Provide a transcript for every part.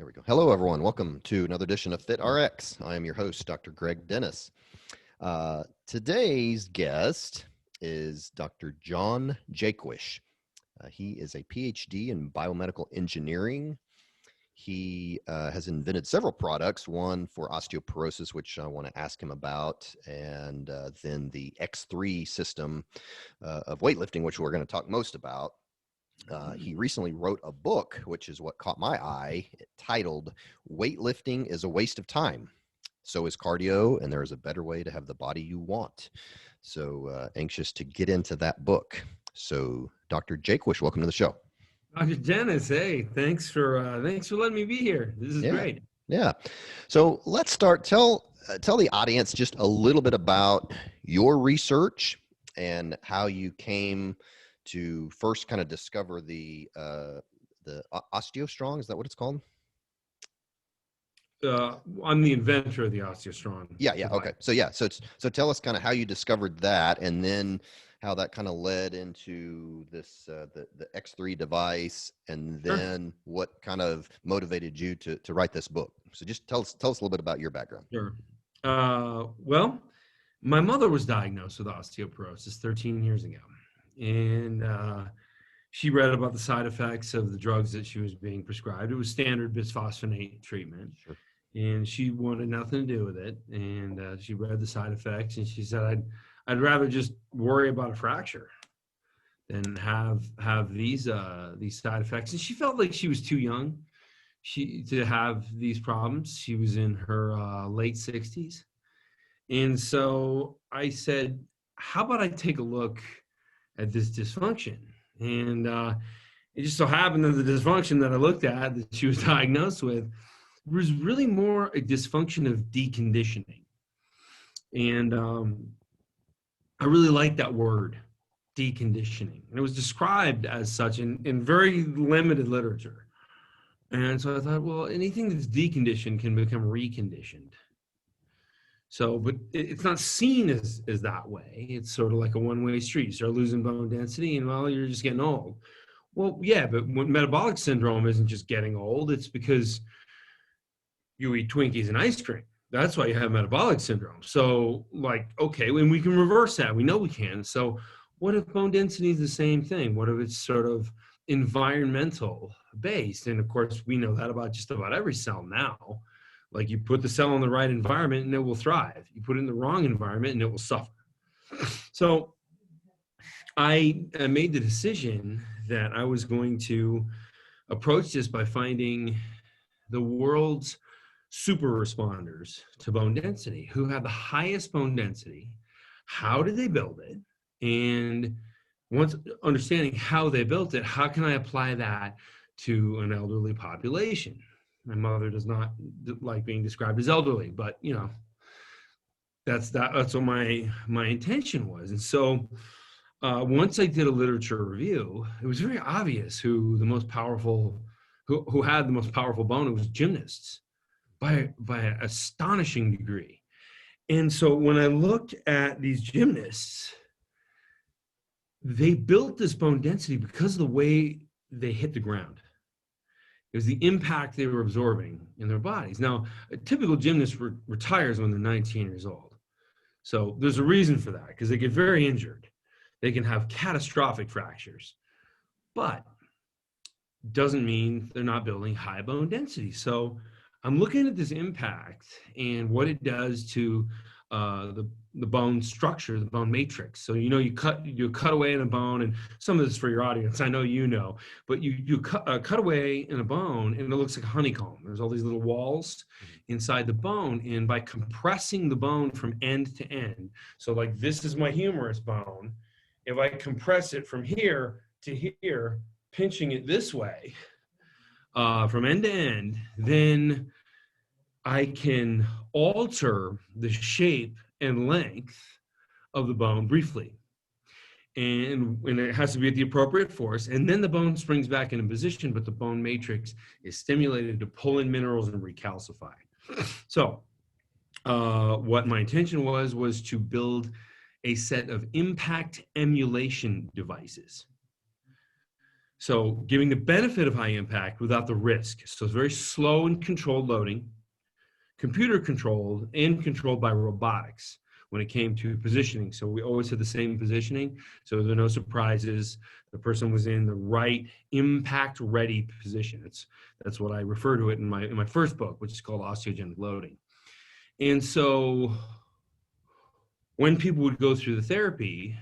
There we go. Hello, everyone. Welcome to another edition of Fit RX. I am your host, Dr. Greg Dennis. Today's guest is Dr. John Jaquish. He is a PhD in biomedical engineering. He has invented several products, one for osteoporosis, which I want to ask him about, and then the X3 system of weightlifting, which we're going to talk most about. He recently wrote a book, which is what caught my eye, titled "Weightlifting is a Waste of Time. So is cardio, and there is a better way to have the body you want." So anxious to get into that book. So Dr. Jaquish, welcome to the show. Dr. Dennis, hey, thanks for letting me be here. This is great. Yeah. So let's start. Tell the audience just a little bit about your research and how you came to first kind of discover the OsteoStrong. Is that what it's called? I'm the inventor of the OsteoStrong. Yeah. Okay. So tell us kind of how you discovered that, and then how that kind of led into this the X3 device, and then what kind of motivated you to write this book. So just tell us a little bit about your background. Sure. Well, my mother was diagnosed with osteoporosis 13 years ago. And she read about the side effects of the drugs that she was being prescribed. It was standard bisphosphonate treatment. Sure. And she wanted nothing to do with it. And she read the side effects, and she said, I'd rather just worry about a fracture than have these side effects. And she felt like she was too young to have these problems. She was in her late 60s. And so I said, how about I take a look at this dysfunction? And it just so happened that the dysfunction that I looked at, that she was diagnosed with, was really more a dysfunction of deconditioning. And I really like that word, deconditioning. And it was described as such in very limited literature. And so I thought, well, anything that's deconditioned can become reconditioned. So, but it's not seen as that way. It's sort of like a one-way street. You start losing bone density, and well, you're just getting old. Well, yeah, but metabolic syndrome isn't just getting old. It's because you eat Twinkies and ice cream. That's why you have metabolic syndrome. So, like, okay, and we can reverse that. We know we can. So what if bone density is the same thing? What if it's sort of environmental based? And of course, we know that about just about every cell now. Like, you put the cell in the right environment and it will thrive. You put it in the wrong environment and it will suffer. So I made the decision that I was going to approach this by finding the world's super responders to bone density, who have the highest bone density. How did they build it? And once understanding how they built it, how can I apply that to an elderly population? My mother does not like being described as elderly, but you know, that's what my intention was. And so once I did a literature review, it was very obvious who had the most powerful bone. It was gymnasts by an astonishing degree. And so when I looked at these gymnasts, they built this bone density because of the way they hit the ground. It was the impact they were absorbing in their bodies. Now, a typical gymnast retires when they're 19 years old. So there's a reason for that, because they get very injured. They can have catastrophic fractures, but doesn't mean they're not building high bone density. So I'm looking at this impact and what it does to the bone structure, the bone matrix. So, you know, you cut away in a bone, and some of this is for your audience, I know you know, but you cut away in a bone and it looks like a honeycomb. There's all these little walls inside the bone, and by compressing the bone from end to end, so like this is my humerus bone, if I compress it from here to here, pinching it this way, from end to end, then I can alter the shape and length of the bone briefly. And it has to be at the appropriate force. And then the bone springs back into position, but the bone matrix is stimulated to pull in minerals and recalcify. So what my intention was to build a set of impact emulation devices. So giving the benefit of high impact without the risk. So it's very slow and controlled loading, computer controlled and controlled by robotics when it came to positioning. So we always had the same positioning. So there are no surprises. The person was in the right impact ready position. That's what I refer to it in my first book, which is called Osteogenic Loading. And so when people would go through the therapy,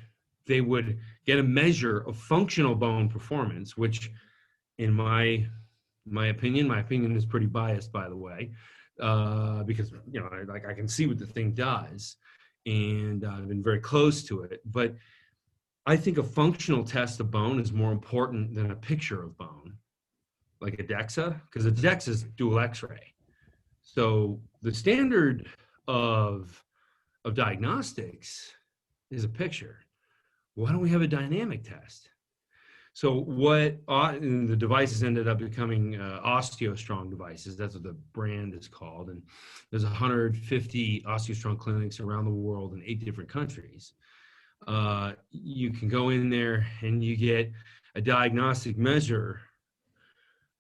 they would get a measure of functional bone performance, which in my opinion is pretty biased, by the way, because I can see what the thing does, and I've been very close to it. But I think a functional test of bone is more important than a picture of bone, like a DEXA, because a DEXA is dual X-ray. So the standard of diagnostics is a picture. Why don't we have a dynamic test? So the devices ended up becoming OsteoStrong devices. That's what the brand is called. And there's 150 OsteoStrong clinics around the world in 8 different countries. You can go in there and you get a diagnostic measure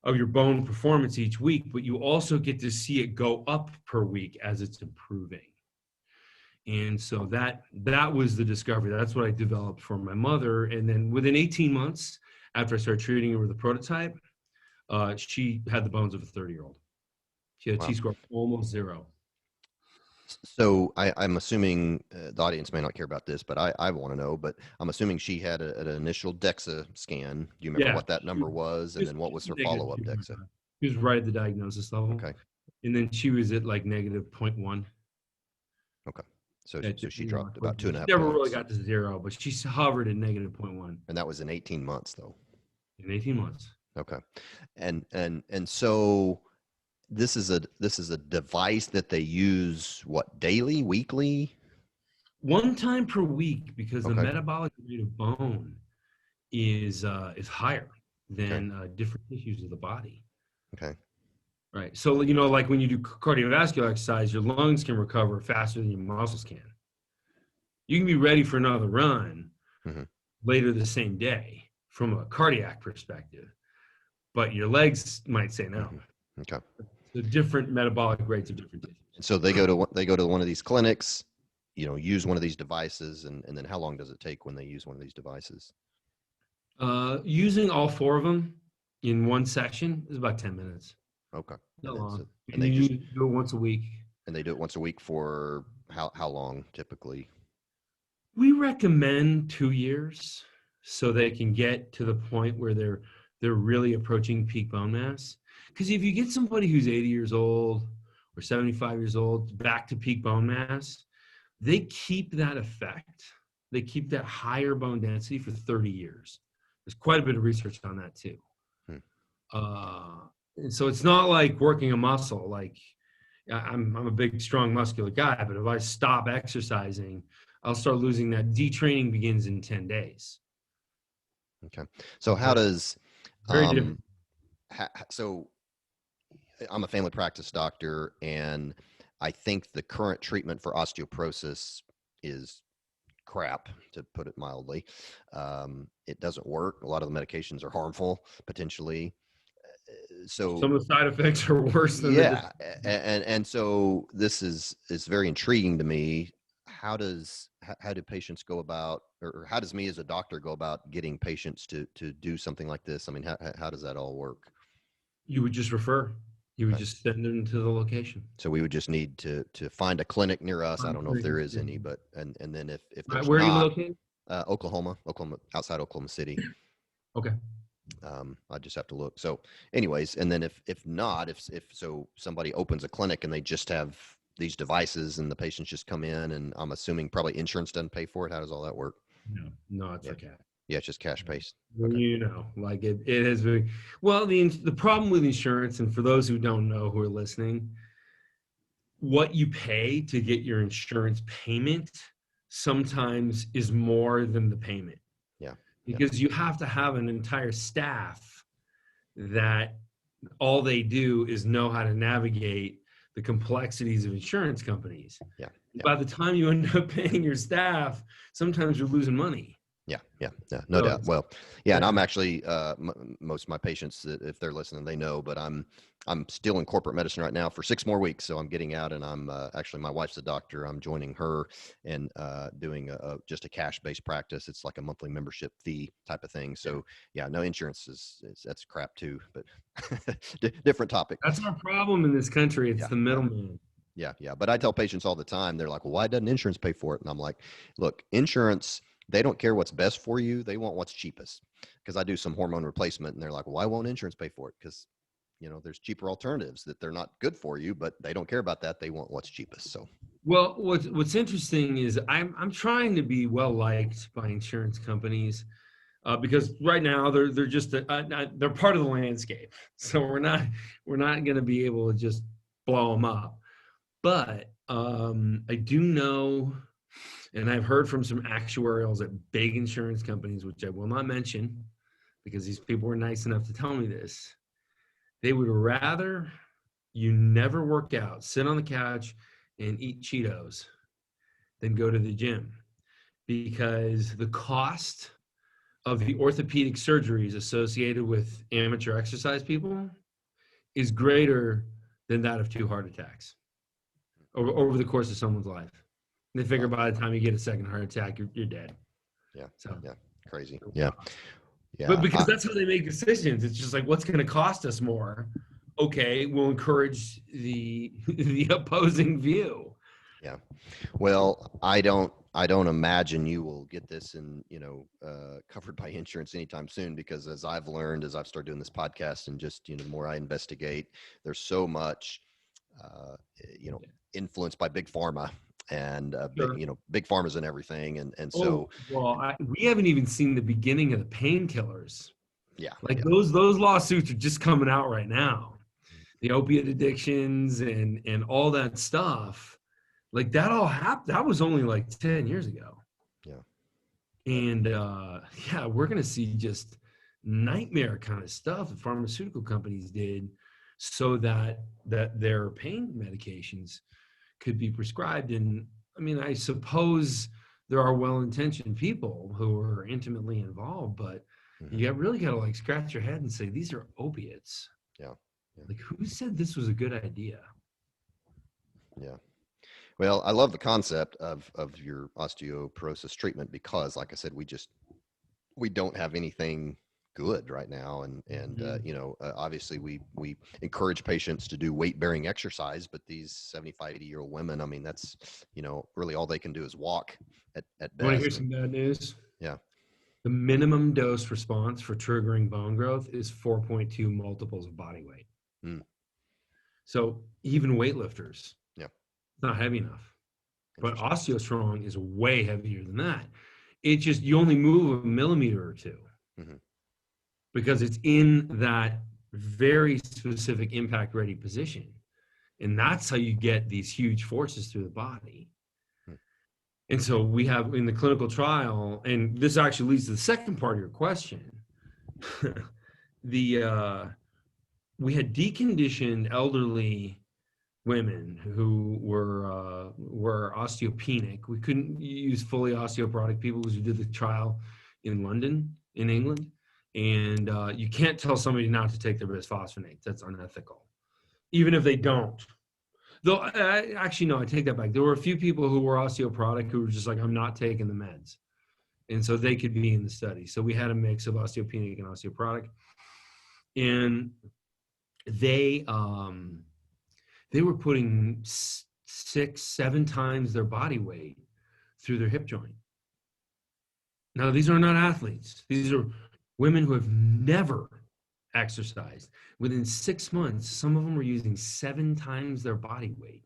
of your bone performance each week, but you also get to see it go up per week as it's improving. And so that was the discovery. That's what I developed for my mother. And then within 18 months, after I started treating her with a prototype, she had the bones of a 30-year-old. She had a T-score almost 0. So I'm assuming the audience may not care about this, but I want to know. But I'm assuming she had an initial DEXA scan. Do you remember what that number was? And then what was her follow-up DEXA? She was right at the diagnosis level. Okay. And then she was at like negative 0.1. Okay. So she dropped about 2.5 points. She never really got to 0, but she hovered at negative 0.1. And that was in 18 months, though. In 18 months. Okay. And so this is a device that they use daily, weekly? One time per week, because the metabolic rate of bone is higher than different tissues of the body. Okay. Right. So, like when you do cardiovascular exercise, your lungs can recover faster than your muscles can. You can be ready for another run later the same day from a cardiac perspective, but your legs might say no. Okay. The different metabolic rates of different tissues. So they go to one of these clinics, use one of these devices, and then how long does it take when they use one of these devices? Using all 4 of them in one session is about 10 minutes. Okay. Not long. And they just do it once a week. And they do it once a week for how long typically? We recommend 2 years so they can get to the point where they're really approaching peak bone mass. Because if you get somebody who's 80 years old or 75 years old back to peak bone mass, they keep that effect. They keep that higher bone density for 30 years. There's quite a bit of research on that too. And so it's not like working a muscle. Like I'm a big, strong, muscular guy, but if I stop exercising, I'll start losing that. Detraining begins in 10 days. Okay. So how does, very different. So I'm a family practice doctor, and I think the current treatment for osteoporosis is crap, to put it mildly. It doesn't work. A lot of the medications are harmful, potentially. So some of the side effects are worse than and so this is very intriguing to me. How do patients go about, or how does me as a doctor go about getting patients to do something like this? I mean, how does that all work? You would just refer. You would just send them to the location. So we would just need to find a clinic near us. I don't know if there is any, but and then if there's where not, are you located? Oklahoma, outside Oklahoma City. Okay. I just have to look. So anyways, and then if not, if somebody opens a clinic and they just have these devices and the patients just come in, and I'm assuming probably insurance doesn't pay for it. How does all that work? No, it's okay. Yeah, it's just cash based. Okay. Like it has been, well, the problem with insurance, and for those who don't know who are listening, what you pay to get your insurance payment sometimes is more than the payment. Yeah. Because you have to have an entire staff that all they do is know how to navigate the complexities of insurance companies. Yeah. By the time you end up paying your staff, sometimes you're losing money. Yeah, no So doubt. Well, yeah, and yeah. I'm actually most of my patients, if they're listening, they know. But I'm still in corporate medicine right now for 6 more weeks, so I'm getting out, and I'm actually, my wife's a doctor. I'm joining her and doing just a cash-based practice. It's like a monthly membership fee type of thing. So yeah, no, insurance is that's crap too, but different topic. That's our problem in this country. It's Yeah, the yeah. middleman. Yeah. But I tell patients all the time, they're like, well, why doesn't insurance pay for it? And I'm like, look, insurance, they don't care what's best for you. They want what's cheapest. Because I do some hormone replacement, and they're like, well, why won't insurance pay for it? Because, there's cheaper alternatives that they're not good for you, but they don't care about that. They want what's cheapest. So, Well, what's interesting is I'm trying to be well liked by insurance companies, because right now they're just they're part of the landscape. So we're not going to be able to just blow them up. But I do know, and I've heard from some actuarials at big insurance companies, which I will not mention because these people were nice enough to tell me this. They would rather you never work out, sit on the couch and eat Cheetos than go to the gym, because the cost of the orthopedic surgeries associated with amateur exercise people is greater than that of 2 heart attacks over the course of someone's life. They figure wow. by the time you get a second heart attack, you're dead. Yeah. So, Yeah. Crazy. Yeah. but Yeah. because that's how they make decisions. It's just like, what's going to cost us more? Okay, we'll encourage the the opposing view. Yeah. Well, I don't imagine you will get this covered by insurance anytime soon, because as I've learned, as I've started doing this podcast, and just, the more I investigate, there's so much, uh, influenced by big pharma, and Sure. big pharma's in everything. And Oh, so, well, we haven't even seen the beginning of the painkillers. yeah, Like yeah. those lawsuits are just coming out right now. The opiate addictions and all that stuff. Like that all happened. That was only like 10 years ago. Yeah. And yeah, we're gonna see just nightmare kind of stuff that pharmaceutical companies did so that their pain medications could be prescribed. And I mean, I suppose there are well-intentioned people who are intimately involved, but Mhm. you really got to like scratch your head and say these are opiates. Yeah. Yeah. Like, who said this was a good idea? Yeah. Well, I love the concept of your osteoporosis treatment, because, like I said, we don't have anything good right now, and obviously we encourage patients to do weight bearing exercise, but these 75, 80-year-old women, I mean, that's really all they can do is walk at You want to hear best. some bad news? Yeah. The minimum dose response for triggering bone growth is 4.2 multiples of body weight. Mm. So even weightlifters, Yeah. it's not heavy enough. But Interesting. OsteoStrong is way heavier than that. It just, you only move a millimeter or two Mm-hmm. because it's in that very specific impact ready position. And that's how you get these huge forces through the body. Hmm. And so we have in the clinical trial, and this actually leads to the second part of your question. We had deconditioned elderly women who were osteopenic. We couldn't use fully osteoporotic people because we did the trial in London, in England, and you can't tell somebody not to take their bisphosphonates. That's unethical, even if they don't. Though, actually, no, I take that back. There were a few people who were osteoporotic who were just like, I'm not taking the meds. And so they could be in the study. So we had a mix of osteopenic and osteoporotic. And they were putting 6, 7 times their body weight through their hip joint. Now, these are not athletes. These are women who have never exercised. Within 6 months, some of them were using 7 times their body weight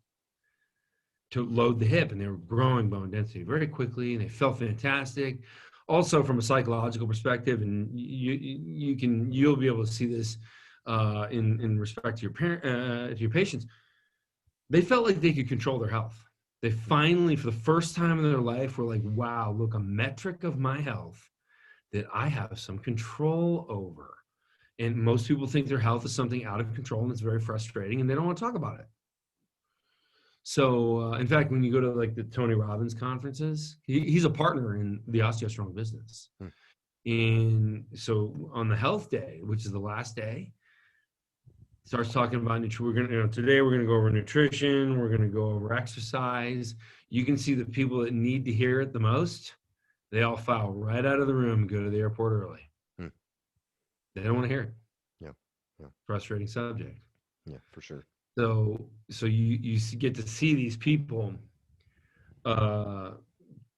to load the hip, and they were growing bone density very quickly, and they felt fantastic. Also, from a psychological perspective, and you'll be able to see this in respect to your patients, they felt like they could control their health. They finally, for the first time in their life, were like, wow, look, a metric of my health that I have some control over. And most people think their health is something out of control, and it's very frustrating, and they don't want to talk about it. So, in fact, when you go to like the Tony Robbins conferences, he's a partner in the Osteostrong business. Hmm. And so on the health day, which is the last day, starts talking about nutrition. We're gonna, today we're gonna go over nutrition. We're gonna go over exercise. You can see the people that need to hear it the most. They all file right out of the room and go to the airport early. Hmm. They don't want to hear it. Yeah. Frustrating subject. Yeah, for sure. So you get to see these people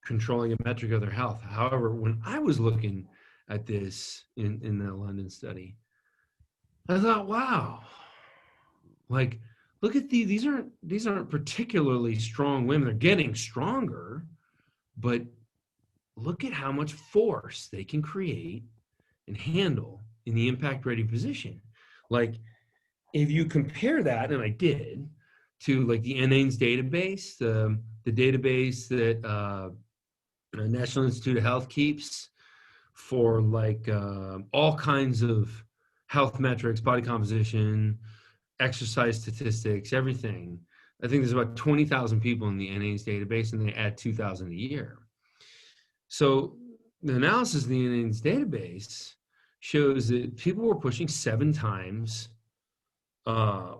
controlling a metric of their health. However, when I was looking at this in the London study, I thought, wow, like look at these aren't particularly strong women. They're getting stronger, but look at how much force they can create and handle in the impact ready position. Like if you compare that, and I did, to like the NAINS database, the database that National Institute of Health keeps for like all kinds of health metrics, body composition, exercise statistics, everything. I think there's about 20,000 people in the NAINS database, and they add 2,000 a year. So the analysis of the NAINS database shows that people were pushing 7 times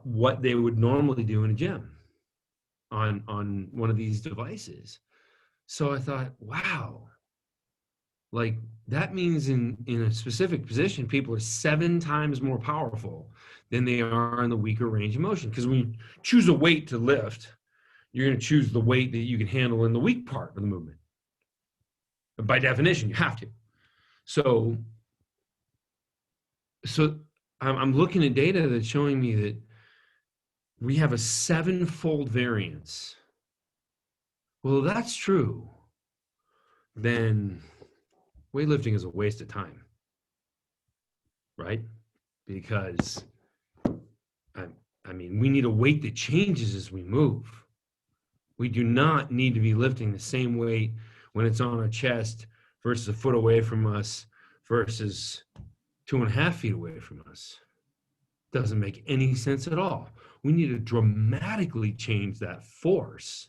what they would normally do in a gym on one of these devices. So I thought, wow, like that means in a specific position, people are 7 times more powerful than they are in the weaker range of motion. Because when you choose a weight to lift, you're going to choose the weight that you can handle in the weak part of the movement. By definition, you have to. So I'm looking at data that's showing me that we have a 7-fold variance. Well, if that's true, then weightlifting is a waste of time, right? Because I mean, we need a weight that changes as we move. We do not need to be lifting the same weight when it's on our chest versus a foot away from us versus 2.5 feet away from us. Doesn't make any sense at all. We need to dramatically change that force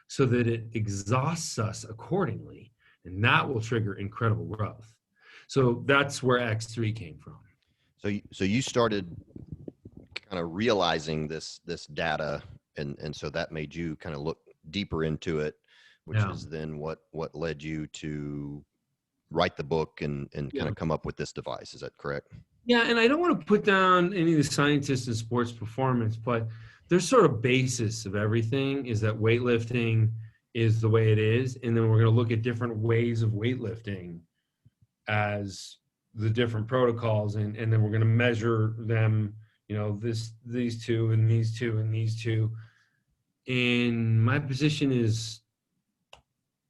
so that it exhausts us accordingly, and that will trigger incredible growth. So that's where X3 came from. So you started kind of realizing this data, and so that made you kind of look deeper into it, which is then what led you to write the book and kind of come up with this device. Is that correct? Yeah, and I don't want to put down any of the scientists in sports performance, but their sort of basis of everything is that weightlifting is the way it is, and then we're going to look at different ways of weightlifting as the different protocols, and then we're going to measure them, these two and these two and these two. And my position is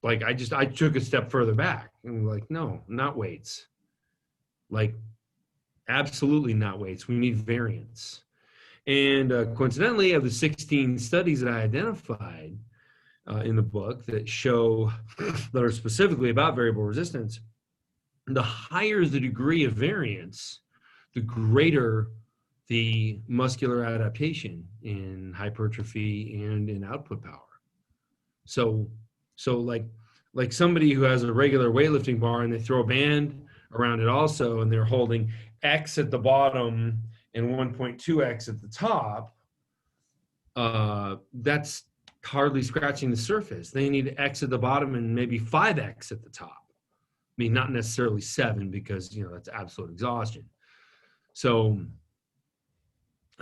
like I took a step further back and like, no, not weights. Like absolutely not weights. We need variance. And coincidentally, of the 16 studies that I identified in the book that show that are specifically about variable resistance, the higher the degree of variance, the greater the muscular adaptation in hypertrophy and in output power. So like somebody who has a regular weightlifting bar and they throw a band around it also, and they're holding X at the bottom and 1.2X at the top, that's hardly scratching the surface. They need X at the bottom and maybe 5X at the top. I mean, not necessarily 7 because, that's absolute exhaustion. So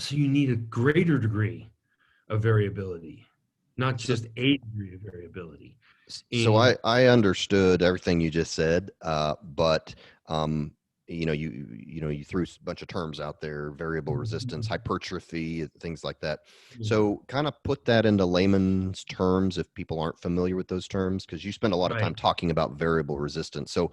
you need a greater degree of variability, not just a degree of variability. So I understood everything you just said, but you threw a bunch of terms out there: variable resistance, hypertrophy, things like that. So kind of put that into layman's terms if people aren't familiar with those terms, because you spend a lot of time talking about variable resistance. So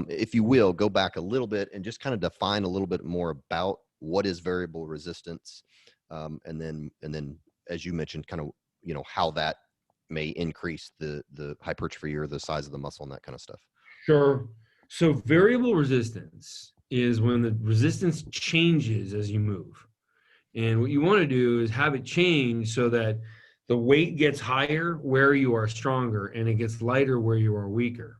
if you will, go back a little bit and just kind of define a little bit more about what is variable resistance, and then as you mentioned, kind of how that may increase the hypertrophy or the size of the muscle and that kind of stuff. Sure. So variable resistance is when the resistance changes as you move. And what you want to do is have it change so that The weight gets higher where you are stronger, and it gets lighter where you are weaker.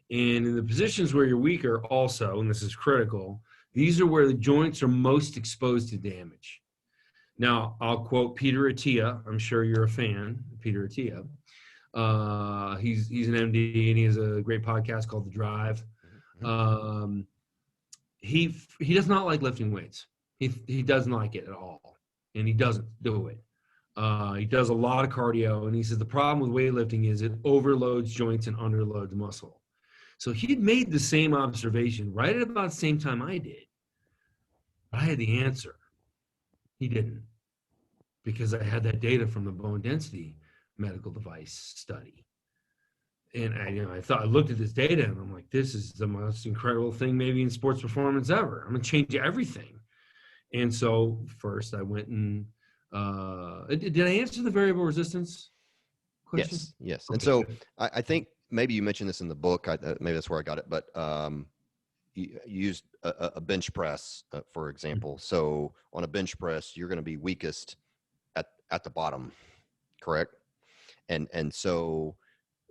And in the positions where you're weaker also, and this is critical, these are where the joints are most exposed to damage. Now, I'll quote Peter Attia. I'm sure you're a fan of Peter Attia. He's an MD, and he has a great podcast called The Drive. He does not like lifting weights. He doesn't like it at all, and he doesn't do it. He does a lot of cardio, and he says the problem with weightlifting is it overloads joints and underloads muscle. So he'd made the same observation right at about the same time I did. I had the answer. He didn't, because I had that data from the bone density medical device study. And I looked at this data and I'm like, this is the most incredible thing maybe in sports performance ever. I'm gonna change everything. And so first I went and did I answer the variable resistance question? Yes. Okay, And so good. I think maybe you mentioned this in the book. Maybe that's where I got it, but you used a bench press, for example. So on a bench press, you're going to be weakest at the bottom, correct? And so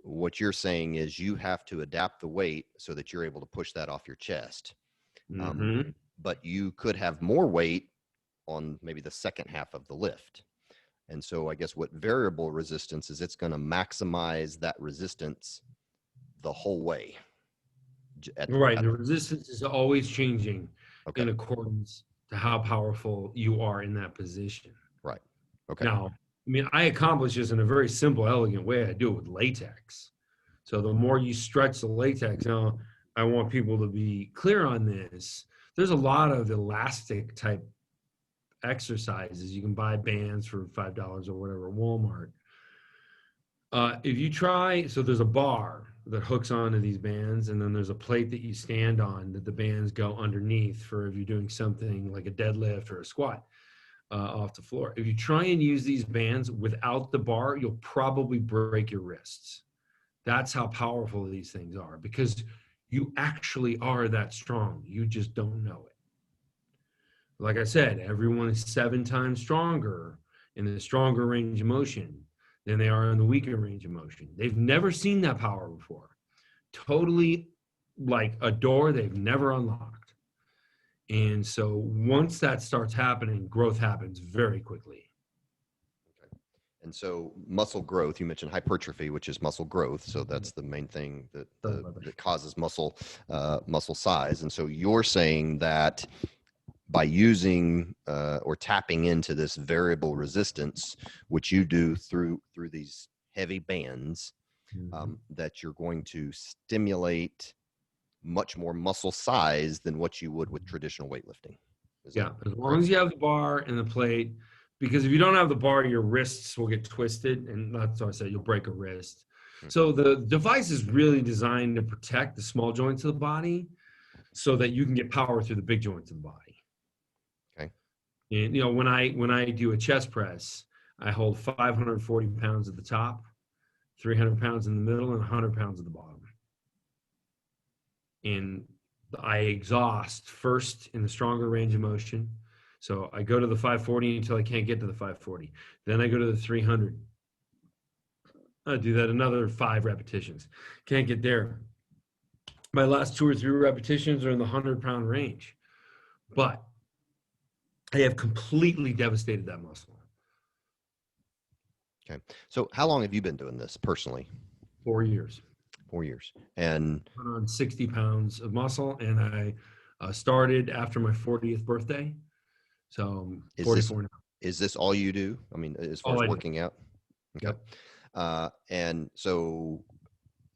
what you're saying is you have to adapt the weight so that you're able to push that off your chest. But you could have more weight on maybe the second half of the lift. And so I guess what variable resistance is, it's going to maximize that resistance the whole way. Right. The resistance is always changing Okay. in accordance to how powerful you are in that position. Right. Okay. Now, I mean, I accomplish this in a very simple, elegant way. I do it with latex. So the more you stretch the latex, now I want people to be clear on this. There's a lot of elastic type exercises. You can buy bands for $5 or whatever at Walmart. If you try, so there's a bar that hooks onto these bands, and then there's a plate that you stand on that the bands go underneath for if you're doing something like a deadlift or a squat off the floor. If you try and use these bands without the bar, you'll probably break your wrists. That's how powerful these things are, because you actually are that strong. You just don't know it. Like I said, everyone is 7 times stronger in the stronger range of motion than they are in the weaker range of motion. They've never seen that power before. Totally like a door they've never unlocked. And so once that starts happening, growth happens very quickly. Okay. And so muscle growth, you mentioned hypertrophy, which is muscle growth. So that's the main thing that causes muscle size. And so you're saying that by using or tapping into this variable resistance, which you do through these heavy bands, that you're going to stimulate much more muscle size than what you would with traditional weightlifting. Yeah, as long as you have the bar and the plate, because if you don't have the bar, your wrists will get twisted, and that's what I said, you'll break a wrist. So the device is really designed to protect the small joints of the body so that you can get power through the big joints of the body. Okay. And when I do a chest press, I hold 540 pounds at the top, 300 pounds in the middle, and 100 pounds at the bottom. And I exhaust first in the stronger range of motion. So I go to the 540 until I can't get to the 540. Then I go to the 300. I do that another 5 repetitions. Can't get there. My last 2 or 3 repetitions are in the 100-pound range. But I have completely devastated that muscle. Okay. So how long have you been doing this personally? 4 years. 4 years. And put on 60 pounds of muscle, and I started after my 40th birthday. So I'm 44 now. Is this all you do? I mean, as far as working out? Okay. Yep. And so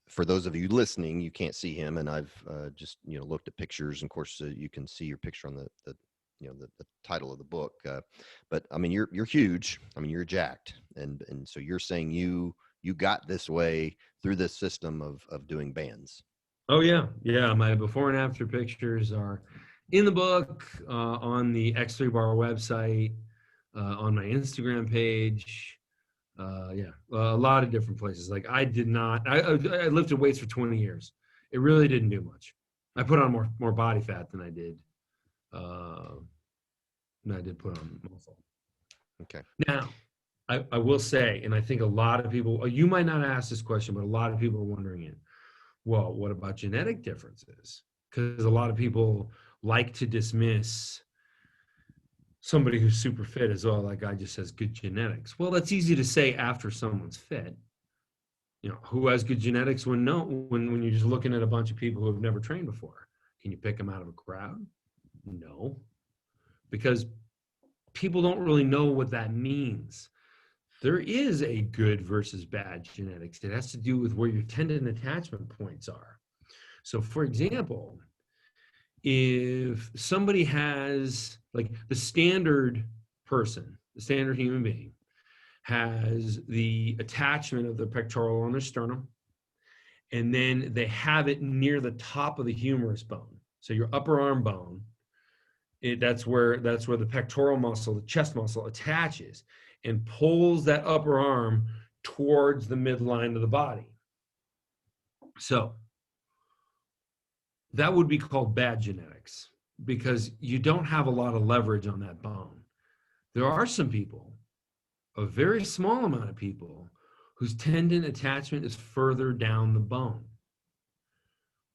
for those of you listening, you can't see him, and I've just looked at pictures, and of course you can see your picture on the title of the book. But I mean, you're huge. I mean, you're jacked, and so you're saying you got this way through this system of doing bands. Oh yeah. My before and after pictures are in the book, on the X3 Bar website, on my Instagram page. A lot of different places. Like I lifted weights for 20 years. It really didn't do much. I put on more body fat than I did put on muscle. Okay. Now, I will say, and I think a lot of people, you might not ask this question, but a lot of people are wondering it. Well, what about genetic differences? Because a lot of people like to dismiss somebody who's super fit as, oh, that guy just has good genetics. Well, that's easy to say after someone's fit. You know, who has good genetics when you're just looking at a bunch of people who have never trained before? Can you pick them out of a crowd? No, because people don't really know what that means. There is a good versus bad genetics. It has to do with where your tendon attachment points are. So, for example, if somebody has, like, the standard person, the standard human being, has the attachment of the pectoral on their sternum, and then they have it near the top of the humerus bone. So your upper arm bone, that's where the pectoral muscle, the chest muscle, attaches and pulls that upper arm towards the midline of the body. So that would be called bad genetics, because you don't have a lot of leverage on that bone. There are some people, a very small amount of people, whose tendon attachment is further down the bone.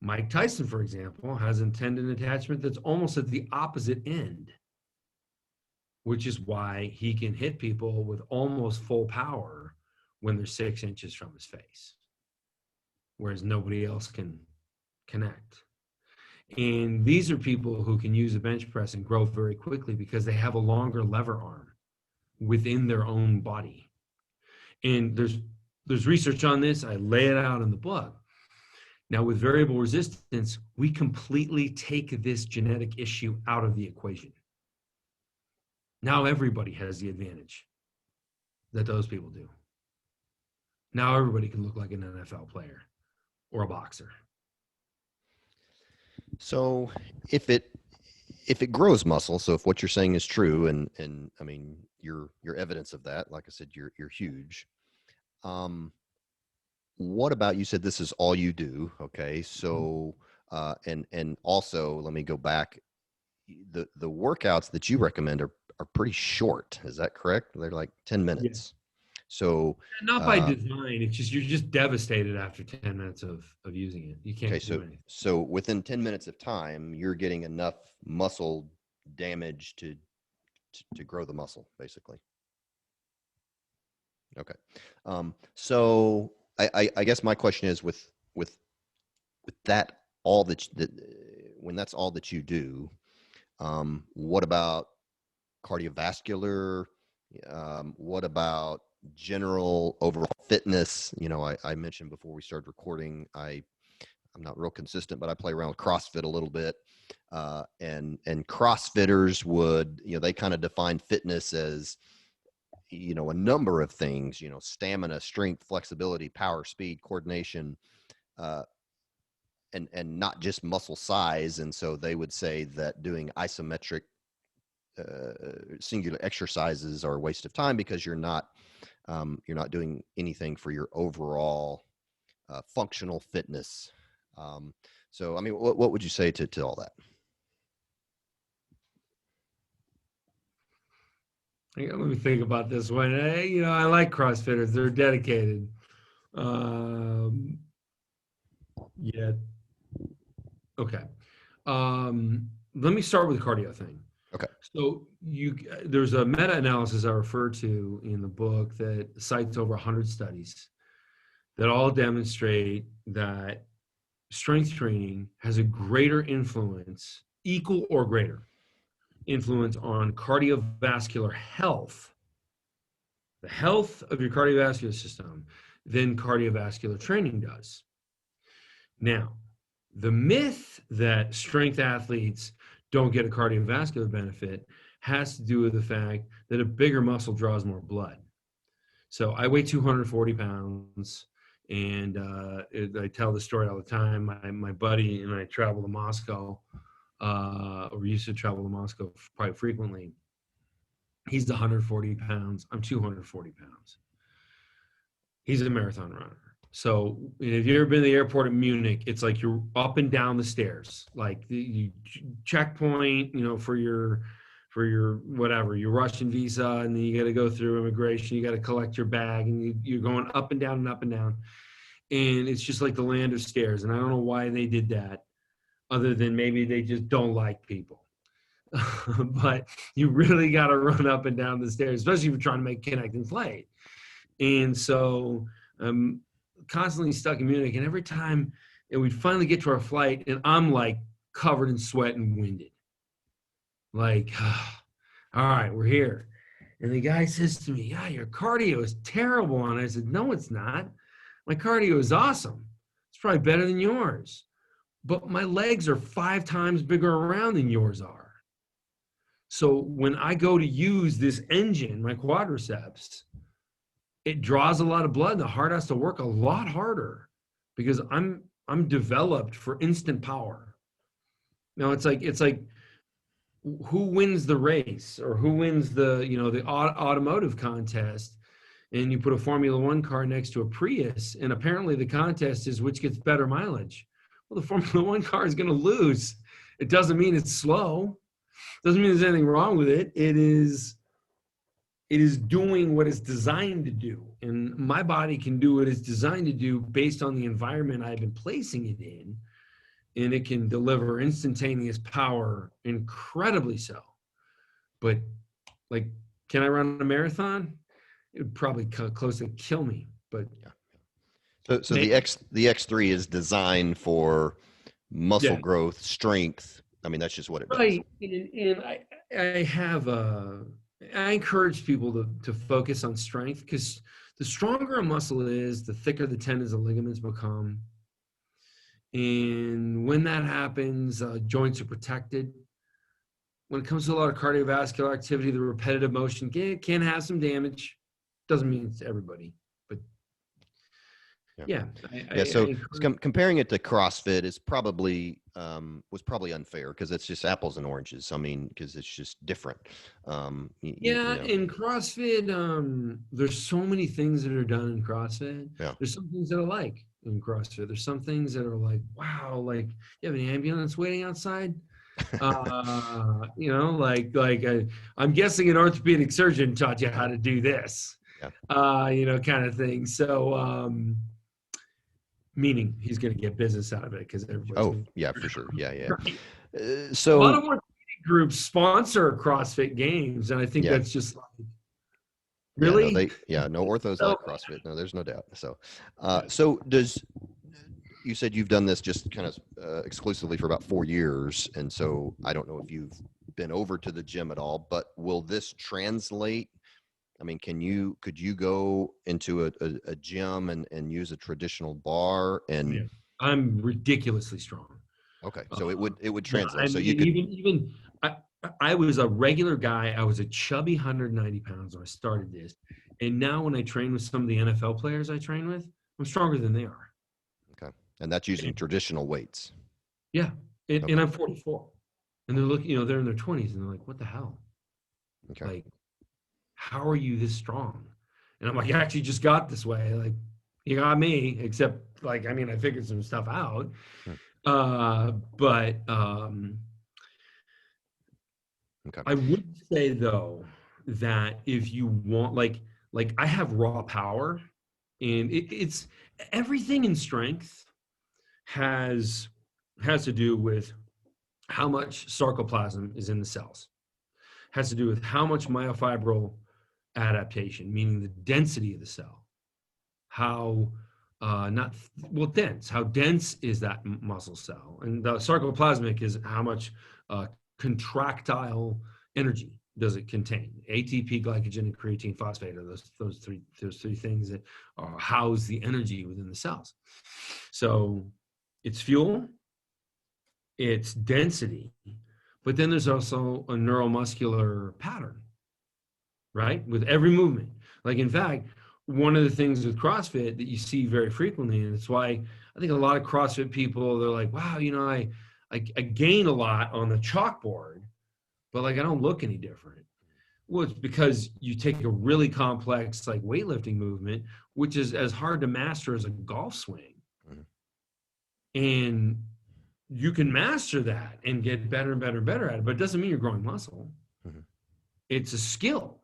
Mike Tyson, for example, has a tendon attachment that's almost at the opposite end, which is why he can hit people with almost full power when they're 6 inches from his face, whereas nobody else can connect. And these are people who can use a bench press and grow very quickly because they have a longer lever arm within their own body. And there's research on this. I lay it out in the book. Now, with variable resistance, we completely take this genetic issue out of the equation. Now everybody has the advantage that those people do. Now everybody can look like an NFL player or a boxer. So if it grows muscle, so if what you're saying is true, and I mean your evidence of that, like I said, you're huge. What about, you said this is all you do, okay? So and also, let me go back. The workouts that you recommend are pretty short. Is that correct? They're like 10 minutes. Yeah. So not by design. It's just, you're just devastated after 10 minutes of using it. You can't do anything. So within 10 minutes of time, you're getting enough muscle damage to grow the muscle, basically. Okay. So I guess my question is, with that, all that when that's all that you do, what about cardiovascular? What about general overall fitness? You know, I mentioned before we started recording, I'm not real consistent, but I play around with CrossFit a little bit. And CrossFitters would, you know, they kind of define fitness as, you know, a number of things, you know, stamina, strength, flexibility, power, speed, coordination, and not just muscle size. And so they would say that doing isometric singular exercises are a waste of time, because you're not doing anything for your overall functional fitness. So, I mean, what would you say to all that? Let me think about this one. You know, I like CrossFitters. They're dedicated. Yeah. Okay. Let me start with the cardio thing. Okay. So there's a meta-analysis I refer to in the book that cites over 100 studies that all demonstrate that strength training has a greater influence, equal or greater influence, on cardiovascular health, the health of your cardiovascular system, than cardiovascular training does. Now, the myth that strength athletes don't get a cardiovascular benefit has to do with the fact that a bigger muscle draws more blood. So I weigh 240 pounds, and I tell the story all the time. My buddy and I travel to Moscow, or used to travel to Moscow quite frequently. He's 140 pounds. I'm 240 pounds. He's a marathon runner. So if you've ever been to the airport in Munich, it's like you're up and down the stairs, like you checkpoint, you know, for your for your whatever, your Russian visa, and then you got to go through immigration, you got to collect your bag, and you're going up and down and up and down. And it's just like the land of stairs. And I don't know why they did that, other than maybe they just don't like people. But you really got to run up and down the stairs, especially if you're trying to make connecting flight. And so I'm constantly stuck in Munich. And every time and we'd finally get to our flight, and I'm like covered in sweat and winded. Like, all right, we're here. And the guy says to me, yeah, your cardio is terrible. And I said, no, it's not. My cardio is awesome. It's probably better than yours. But my legs are 5 times bigger around than yours are. So when I go to use this engine, my quadriceps, it draws a lot of blood. The heart has to work a lot harder because I'm developed for instant power. Now it's like who wins the race or who wins the automotive contest, and you put a Formula One car next to a Prius, and apparently the contest is which gets better mileage. Well, the Formula One car is going to lose. It doesn't mean it's slow. Doesn't mean there's anything wrong with it. It is doing what it's designed to do. And my body can do what it's designed to do based on the environment I've been placing it in. And it can deliver instantaneous power, incredibly so. But like, can I run a marathon? It would probably close to kill me. But yeah. So the X3 is designed for muscle growth, strength. I mean, that's just what it does. Right. And I encourage people to focus on strength, because the stronger a muscle is, the thicker the tendons and ligaments become. And when that happens, joints are protected. When it comes to a lot of cardiovascular activity, the repetitive motion can have some damage. Doesn't mean it's everybody, but yeah. So comparing it to CrossFit is probably was probably unfair, because it's just apples and oranges. I mean, because it's just different. In CrossFit, there's so many things that are done in CrossFit. Yeah. There's some things that I like in CrossFit. There's some things that are like, wow, like, you have an ambulance waiting outside. I'm guessing an orthopedic surgeon taught you how to do this. Yeah. Kind of thing. So meaning he's going to get business out of it, because everybody's for sure. Right. So a lot of orthopedic groups sponsor CrossFit games, and I think that's just like, really? No orthos like CrossFit. No, there's no doubt. So so you said you've done this just kind of exclusively for about 4 years, and so I don't know if you've been over to the gym at all, but will this translate? I mean, could you go into a gym and use a traditional bar? And yeah. I'm ridiculously strong. Okay, so it would translate. So you could I was a regular guy. I was a chubby 190 pounds when I started this, and now when I train with some of the NFL players I train with, I'm stronger than they are. Okay, and that's using traditional weights. Yeah, and I'm 44, and they're looking, they're in their 20s, and they're like, "What the hell?" Okay. Like, how are you this strong? And I'm like, I actually just got this way. Like, you got me, except like, I figured some stuff out. But I would say though, that if you want, like I have raw power, and it's everything in strength has to do with how much sarcoplasm is in the cells, has to do with how much myofibril adaptation, meaning the density of the cell, how dense is that muscle cell, and the sarcoplasmic is how much contractile energy does it contain. ATP, glycogen, and creatine phosphate are those three things that house the energy within the cells. So it's fuel, it's density, but then there's also a neuromuscular pattern, right? With every movement. Like, in fact, one of the things with CrossFit that you see very frequently, and it's why I think a lot of CrossFit people, they're like, wow, I gain a lot on the chalkboard, but like, I don't look any different. Well, it's because you take a really complex, like, weightlifting movement, which is as hard to master as a golf swing. Mm-hmm. And you can master that and get better and better and better at it, but it doesn't mean you're growing muscle. Mm-hmm. it's a skill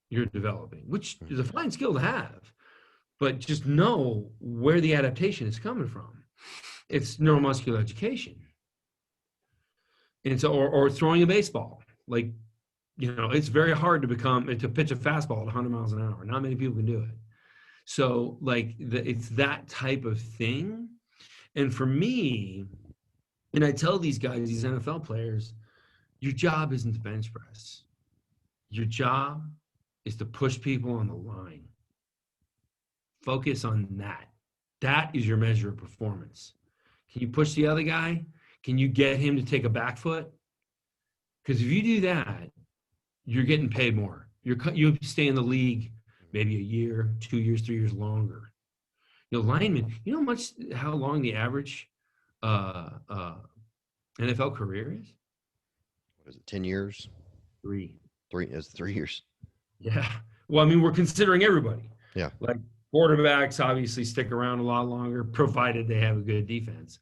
you're developing, which is a fine skill to have, but just know where the adaptation is coming from. It's neuromuscular education. And so, or throwing a baseball, like, it's very hard to pitch a fastball at 100 miles an hour. Not many people can do it. So like it's that type of thing. And for me, and I tell these guys, these NFL players, your job isn't to bench press. Your job is to push people on the line. Focus on that. That is your measure of performance. Can you push the other guy? Can you get him to take a back foot? Because if you do that, you're getting paid more. You stay in the league maybe a year, 2 years, 3 years longer. Linemen, how long the average NFL career is? What is it, 10 years? 3. It's 3 years. Yeah. Well, I mean, we're considering everybody. Yeah. Like quarterbacks obviously stick around a lot longer, provided they have a good defense,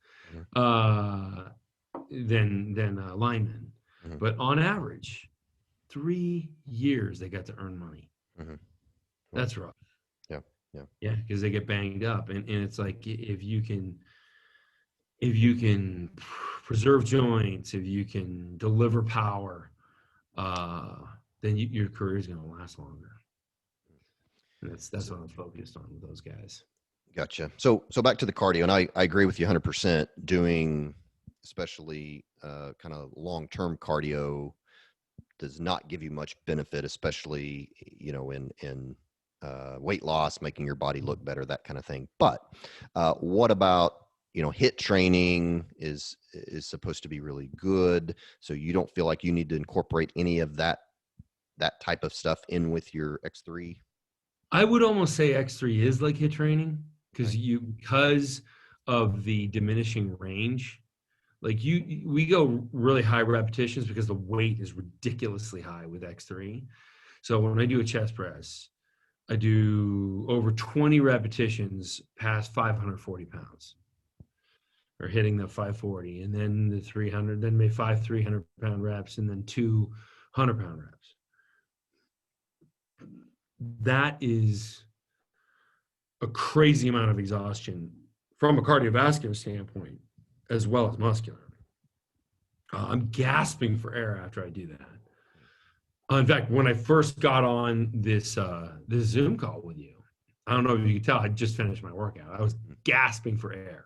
than linemen. Mm-hmm. But on average, 3 years they got to earn money. Mm-hmm. That's rough. Yeah, because they get banged up, and it's like if you can preserve joints, if you can deliver power, then your career is going to last longer. And that's what I'm focused on with those guys. Gotcha. So back to the cardio, and I agree with you 100%. Doing especially kind of long-term cardio does not give you much benefit, especially in weight loss, making your body look better, that kind of thing. But what about HIIT training is supposed to be really good, so you don't feel like you need to incorporate any of that type of stuff in with your X3? I would almost say X3 is like HIIT training because of the diminishing range. Like we go really high repetitions because the weight is ridiculously high with X3. So when I do a chest press, I do over 20 repetitions past 540 pounds, or hitting the 540, and then the 300, then maybe 5 300-pound reps, and then 2 100-pound reps. That is a crazy amount of exhaustion from a cardiovascular standpoint, as well as muscular. I'm gasping for air after I do that. In fact, when I first got on this Zoom call with you, I don't know if you can tell, I just finished my workout. I was gasping for air.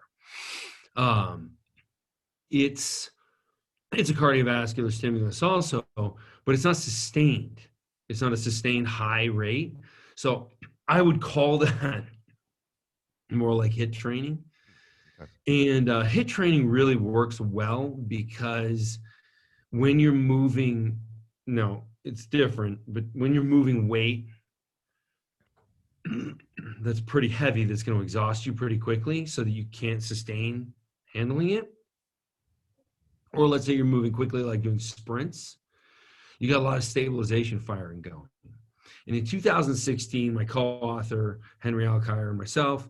It's a cardiovascular stimulus also, but it's not sustained. It's not a sustained high rate. So I would call that more like HIIT training. Okay. And HIIT training really works well because when you're moving, it's different, but when you're moving weight that's pretty heavy, that's going to exhaust you pretty quickly so that you can't sustain handling it. Or let's say you're moving quickly, like doing sprints, you got a lot of stabilization firing going. And in 2016, my co-author, Henry Alkire, and myself,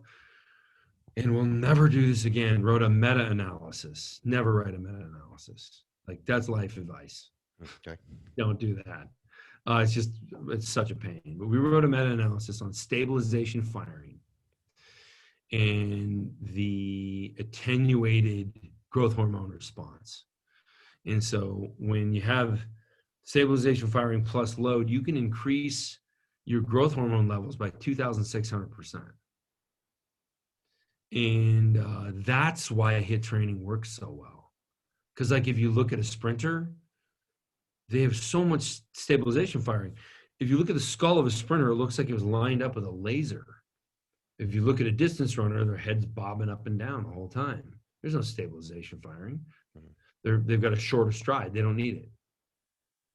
and we'll never do this again, wrote a meta-analysis. Never write a meta-analysis. Like, that's life advice. Okay. Don't do that. It's such a pain. But we wrote a meta-analysis on stabilization firing and the attenuated growth hormone response. And so when you have stabilization firing plus load, you can increase your growth hormone levels by 2,600%. And that's why HIIT training works so well. Because like if you look at a sprinter, they have so much stabilization firing. If you look at the skull of a sprinter, it looks like it was lined up with a laser. If you look at a distance runner, their head's bobbing up and down the whole time. There's no stabilization firing. They've got a shorter stride. They don't need it.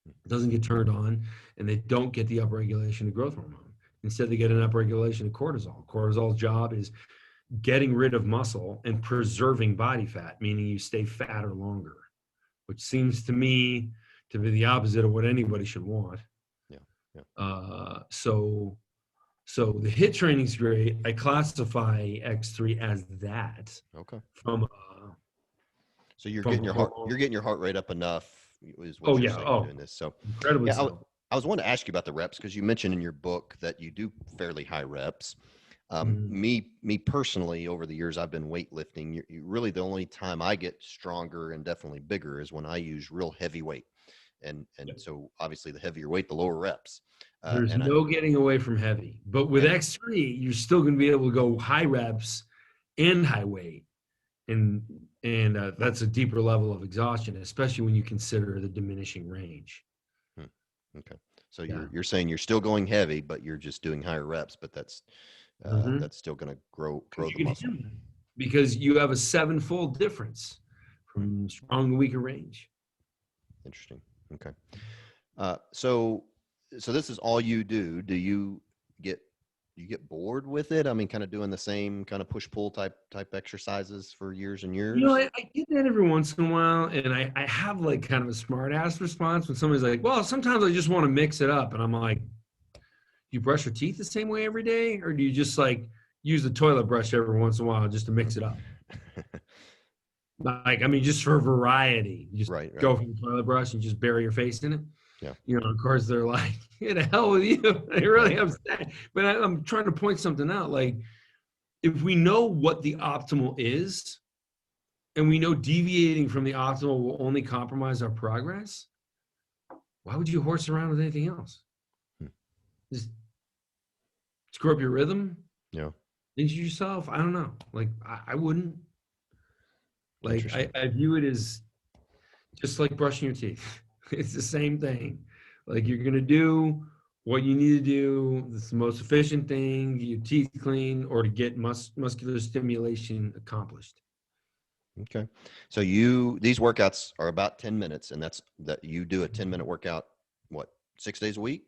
It doesn't get turned on, and they don't get the upregulation of growth hormone. Instead, they get an upregulation of cortisol. Cortisol's job is getting rid of muscle and preserving body fat, meaning you stay fatter longer, which seems to me to be the opposite of what anybody should want. So the HIIT training is great. I classify X3 as that. Okay. So you're getting your heart rate up enough is what you're saying doing this. So incredibly so. I was wanting to ask you about the reps because you mentioned in your book that you do fairly high reps. Me personally, over the years I've been weightlifting. You really, the only time I get stronger and definitely bigger is when I use real heavy weight, and Yep. so obviously the heavier weight, the lower reps. There's And I no getting away from heavy. But with and X3, you're still going to be able to go high reps and high weight. And that's a deeper level of exhaustion, especially when you consider the diminishing range. Okay, so Yeah. you're saying you're still going heavy, but you're just doing higher reps, but that's still going to grow Because the you can muscle. handle it. Because you have a sevenfold difference from strong to weaker range. Interesting. Okay. So this is all you do. Do you get bored with it? I mean, kind of doing the same kind of push pull type exercises for years and You know, years. I get that every once in a while, and I have like kind of a smart ass response when somebody's like, well, sometimes I just want to mix it up. And I'm like, you brush your teeth the same way every day? Or do you just like use the toilet brush every once in a while just to mix it up? Like, I mean, just for variety, you just Right. go from the toilet brush and just bury your face in it. Yeah. You know, of course, they're like, "Get the hell with you." They really upset. But I'm trying to point something out. Like, if we know what the optimal is, and we know deviating from the optimal will only compromise our progress, why would you horse around with anything else? Hmm. Just screw up your rhythm, Yeah. injure yourself. I don't know. Like, I wouldn't. Like, Interesting. I view it as just like brushing your teeth. It's the same thing. Like, you're gonna do what you need to do. It's the most efficient thing, get your teeth clean, or to get muscular stimulation accomplished. Okay. So these workouts are about 10 minutes, and that you do a 10-minute workout, what, 6 days a week?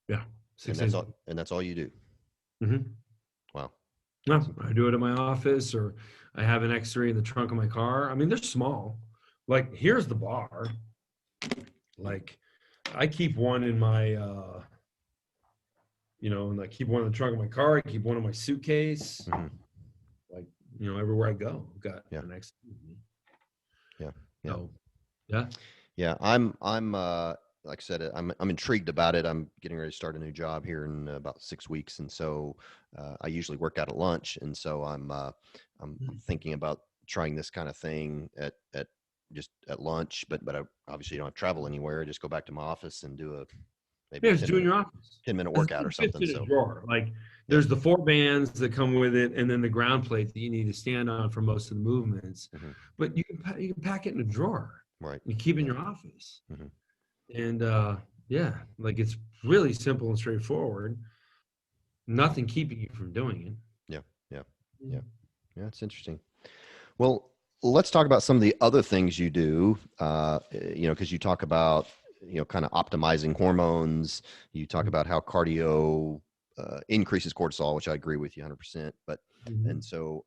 Yeah, And 6 days. that's all you do. Mm-hmm. Wow. No, I do it in my office, or I have an X3 in the trunk of my car. I mean, they're small. Like, here's the bar. Like, I keep one in my, and I keep one in the trunk of my car. I keep one in my suitcase. Mm-hmm. Like, everywhere I go, I've got Yeah. an X3 with me. Yeah. Yeah. So, yeah. Yeah, I'm like I said, I'm intrigued about it. I'm getting ready to start a new job here in about 6 weeks, and so I usually work out at lunch, and so I'm thinking about trying this kind of thing at just at lunch, but I obviously don't have to travel anywhere. I just go back to my office and do maybe Yeah, a it's doing your office. 10-minute It workout or fits something. in a So drawer. Like, yeah. there's the 4 bands that come with it, and then the ground plate that you need to stand on for most of the movements. Mm-hmm. But you can pack it in a drawer. Right. You keep it in your office. Mm-hmm. And yeah, like, it's really simple and straightforward. Nothing keeping you from doing it. Yeah. Yeah. Yeah. Yeah. It's interesting. Well, let's talk about some of the other things you do, because you talk about, kind of optimizing hormones. You talk about how cardio increases cortisol, which I agree with you 100%. And so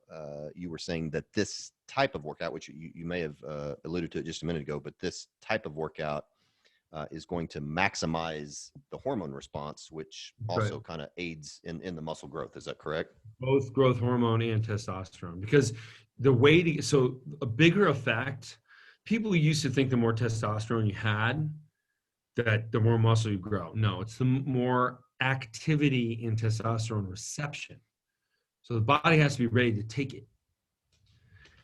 you were saying that this type of workout, which you may have alluded to it just a minute ago, but this type of workout is going to maximize the hormone response, which also kind of aids in the muscle growth. Is that correct? Both growth hormone and testosterone, because so a bigger effect, people used to think the more testosterone you had, that the more muscle you grow. No, it's the more activity in testosterone reception. So the body has to be ready to take it.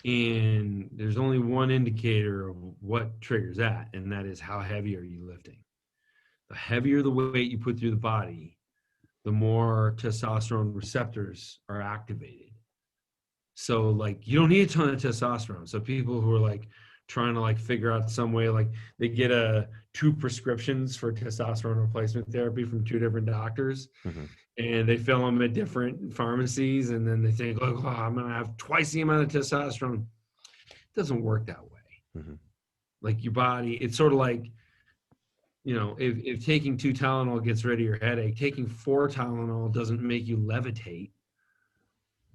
And there's only one indicator of what triggers that, and that is how heavy are you lifting. The heavier the weight you put through the body, the more testosterone receptors are activated. So, like, you don't need a ton of testosterone. So people who are like trying to like figure out some way, like, they get 2 prescriptions for testosterone replacement therapy from 2 different doctors, and they fill them at different pharmacies, and then they think, like, oh, I'm gonna have twice the amount of testosterone. It doesn't work that way. Like, your body, it's sort of like, if taking 2 Tylenol gets rid of your headache, taking 4 Tylenol doesn't make you levitate.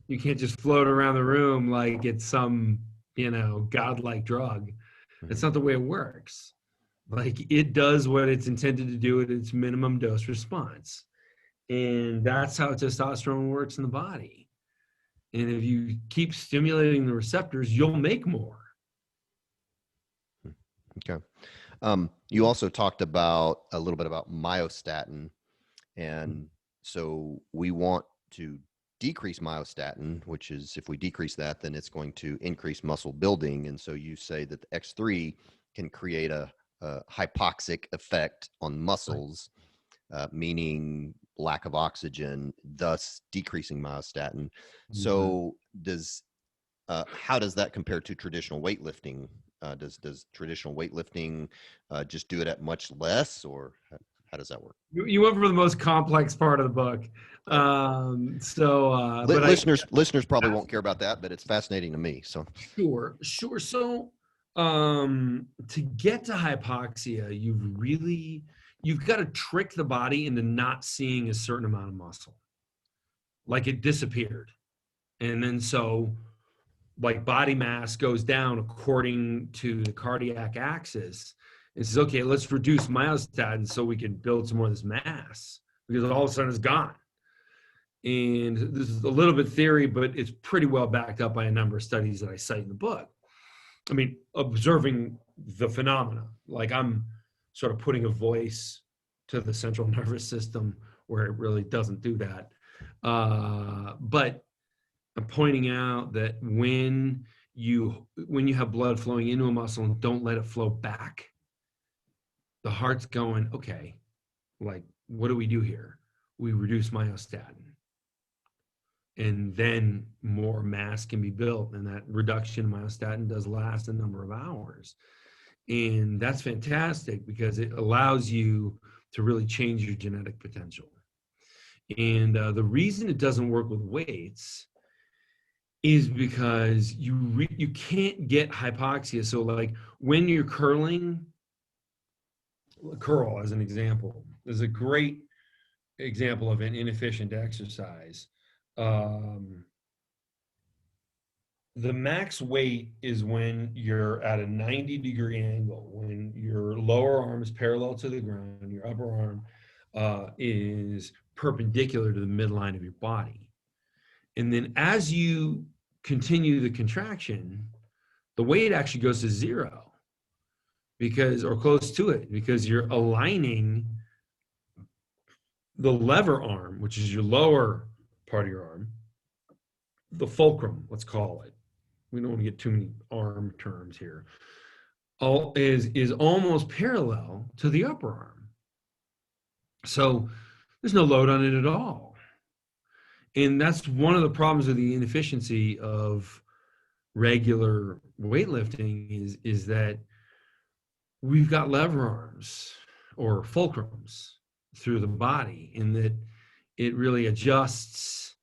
You can't just float around the room like it's some, godlike drug. That's not the way it works. Like, it does what it's intended to do at its minimum dose response. And that's how testosterone works in the body. And if you keep stimulating the receptors, you'll make more. Okay. You also talked about a little bit about myostatin. And so we want to decrease myostatin, which is if we decrease that, then it's going to increase muscle building. And so you say that the X3 can create a hypoxic effect on muscles, meaning lack of oxygen, thus decreasing myostatin. So how does that compare to traditional weightlifting? Does traditional weightlifting just do it at much less, or how does that work? You went for the most complex part of the book. But Listeners probably won't care about that, but it's fascinating to me. So sure. So, to get to hypoxia, you've got to trick the body into not seeing a certain amount of muscle, like it disappeared, and then so like body mass goes down according to the cardiac axis. It says, okay, let's reduce myostatin so we can build some more of this mass because all of a sudden it's gone. And this is a little bit theory, but it's pretty well backed up by a number of studies that I cite in the book. I mean, observing the phenomena, like I'm sort of putting a voice to the central nervous system where it really doesn't do that. But I'm pointing out that when you have blood flowing into a muscle and don't let it flow back, the heart's going, okay, like, what do we do here? We reduce myostatin. And then more mass can be built. And that reduction in myostatin does last a number of hours. And that's fantastic because it allows you to really change your genetic potential. And the reason it doesn't work with weights is because you can't get hypoxia. So like when you're curling, curl as an example, is a great example of an inefficient exercise. The max weight is when you're at a 90-degree angle, when your lower arm is parallel to the ground, your upper arm is perpendicular to the midline of your body. And then as you continue the contraction, the weight actually goes to zero or close to it, because you're aligning the lever arm, which is your lower part of your arm, the fulcrum, let's call it. We don't want to get too many arm terms here. Is almost parallel to the upper arm. So there's no load on it at all. And that's one of the problems with the inefficiency of regular weightlifting is that we've got lever arms or fulcrums through the body, in that it really adjusts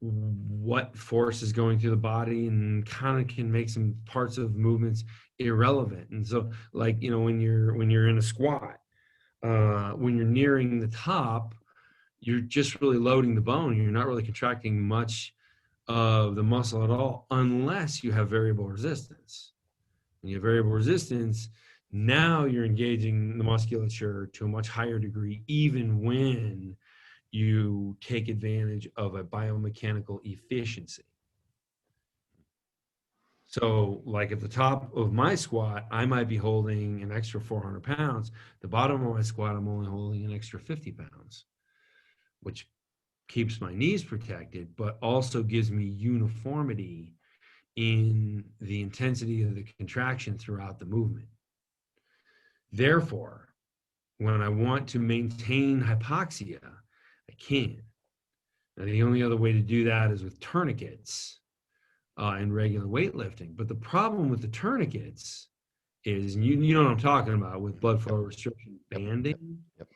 what force is going through the body and kind of can make some parts of movements irrelevant. And so, like, when you're in a squat, when you're nearing the top, you're just really loading the bone. You're not really contracting much of the muscle at all, unless you have variable resistance. When you have variable resistance, now you're engaging the musculature to a much higher degree, even when you take advantage of a biomechanical efficiency. So like at the top of my squat, I might be holding an extra 400 pounds. The bottom of my squat, I'm only holding an extra 50 pounds, which keeps my knees protected, but also gives me uniformity in the intensity of the contraction throughout the movement. Therefore, when I want to maintain hypoxia, I can. Now, the only other way to do that is with tourniquets and regular weightlifting. But the problem with the tourniquets is, and you know what I'm talking about with blood flow restriction banding. Yep.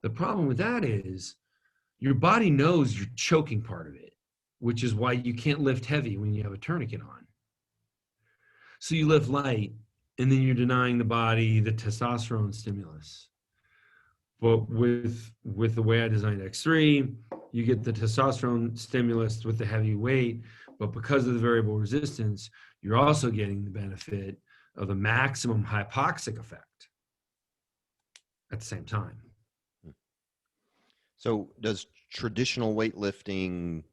The problem with that is your body knows you're choking part of it, which is why you can't lift heavy when you have a tourniquet on. So you lift light, and then you're denying the body the testosterone stimulus. But with the way I designed X3, you get the testosterone stimulus with the heavy weight, but because of the variable resistance, you're also getting the benefit of the maximum hypoxic effect at the same time. So does traditional weightlifting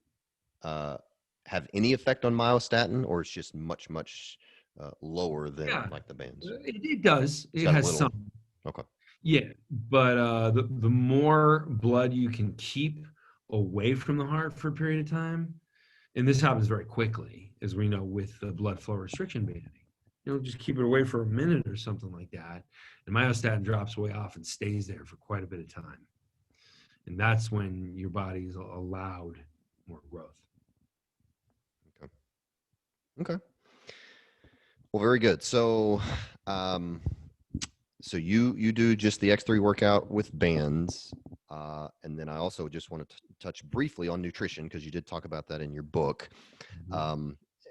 have any effect on myostatin, or it's just much, much lower than Yeah, like the bands. it does. It's It got a has little. some. Okay. Yeah, but the more blood you can keep away from the heart for a period of time, and this happens very quickly, as we know with the blood flow restriction banding. Just keep it away for a minute or something like that, and myostatin drops way off and stays there for quite a bit of time, and that's when your body's allowed more growth. Okay. Okay. Well, very good. So, so you do just the X3 workout with bands, and then I also just want to touch briefly on nutrition because you did talk about that in your book.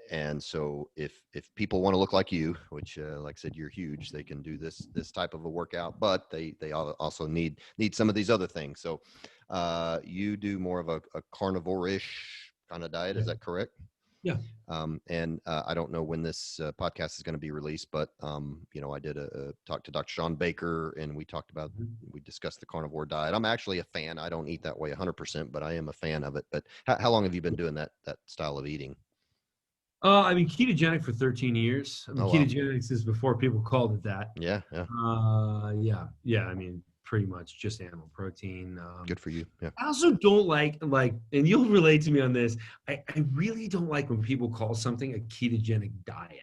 And so if people want to look like you, which like I said, you're huge, they can do this type of a workout, but they also need some of these other things. So you do more of a carnivore-ish kind of diet, is that correct? Yeah. And I don't know when this podcast is going to be released, but I did a talk to Dr. Sean Baker, and we talked about, we discussed the carnivore diet. I'm actually a fan. I don't eat that way 100%, but I am a fan of it. But how long have you been doing that style of eating? I've been ketogenic for 13 years. I mean, Oh, wow. ketogenics is before people called it that. Yeah. Yeah. I mean, pretty much just animal protein. Good for you. Yeah. I also don't like, and you'll relate to me on this. I really don't like when people call something a ketogenic diet.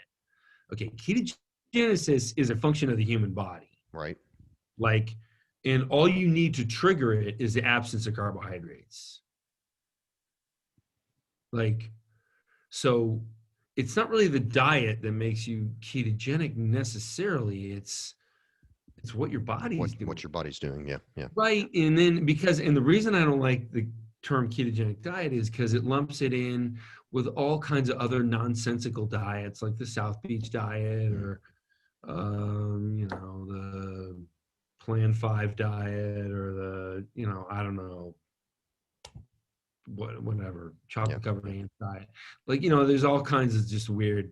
Okay, ketogenesis is a function of the human body. Right. And all you need to trigger it is the absence of carbohydrates. So it's not really the diet that makes you ketogenic necessarily. It's what your body's doing. What your body's doing. Yeah. Right. And the reason I don't like the term ketogenic diet is because it lumps it in with all kinds of other nonsensical diets like the South Beach diet or, the Plan 5 diet or the, I don't know, whatever, chocolate covered ants diet. There's all kinds of just weird.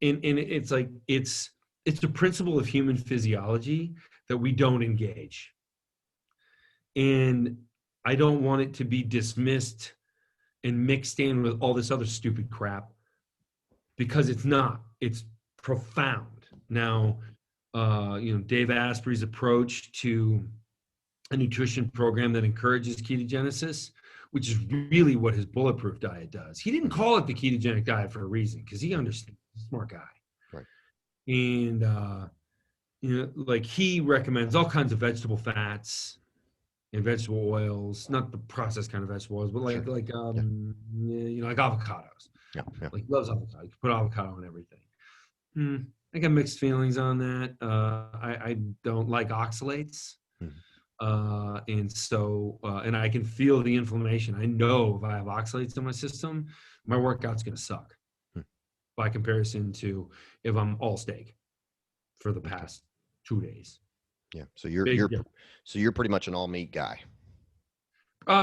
And it's like, it's the principle of human physiology that we don't engage. And I don't want it to be dismissed and mixed in with all this other stupid crap because it's not. It's profound. Now, Dave Asprey's approach to a nutrition program that encourages ketogenesis, which is really what his bulletproof diet does. He didn't call it the ketogenic diet for a reason because he understands. He's a smart guy. Right. And, he recommends all kinds of vegetable fats and vegetable oils, not the processed kind of vegetable oils, but like avocados. Yeah. Like loves avocado. You can put avocado on everything. I got mixed feelings on that. I don't like oxalates. And I can feel the inflammation. I know if I have oxalates in my system, my workout's going to suck by comparison to if I'm all steak for the past 2 days. Yeah. So you're pretty much an all meat guy.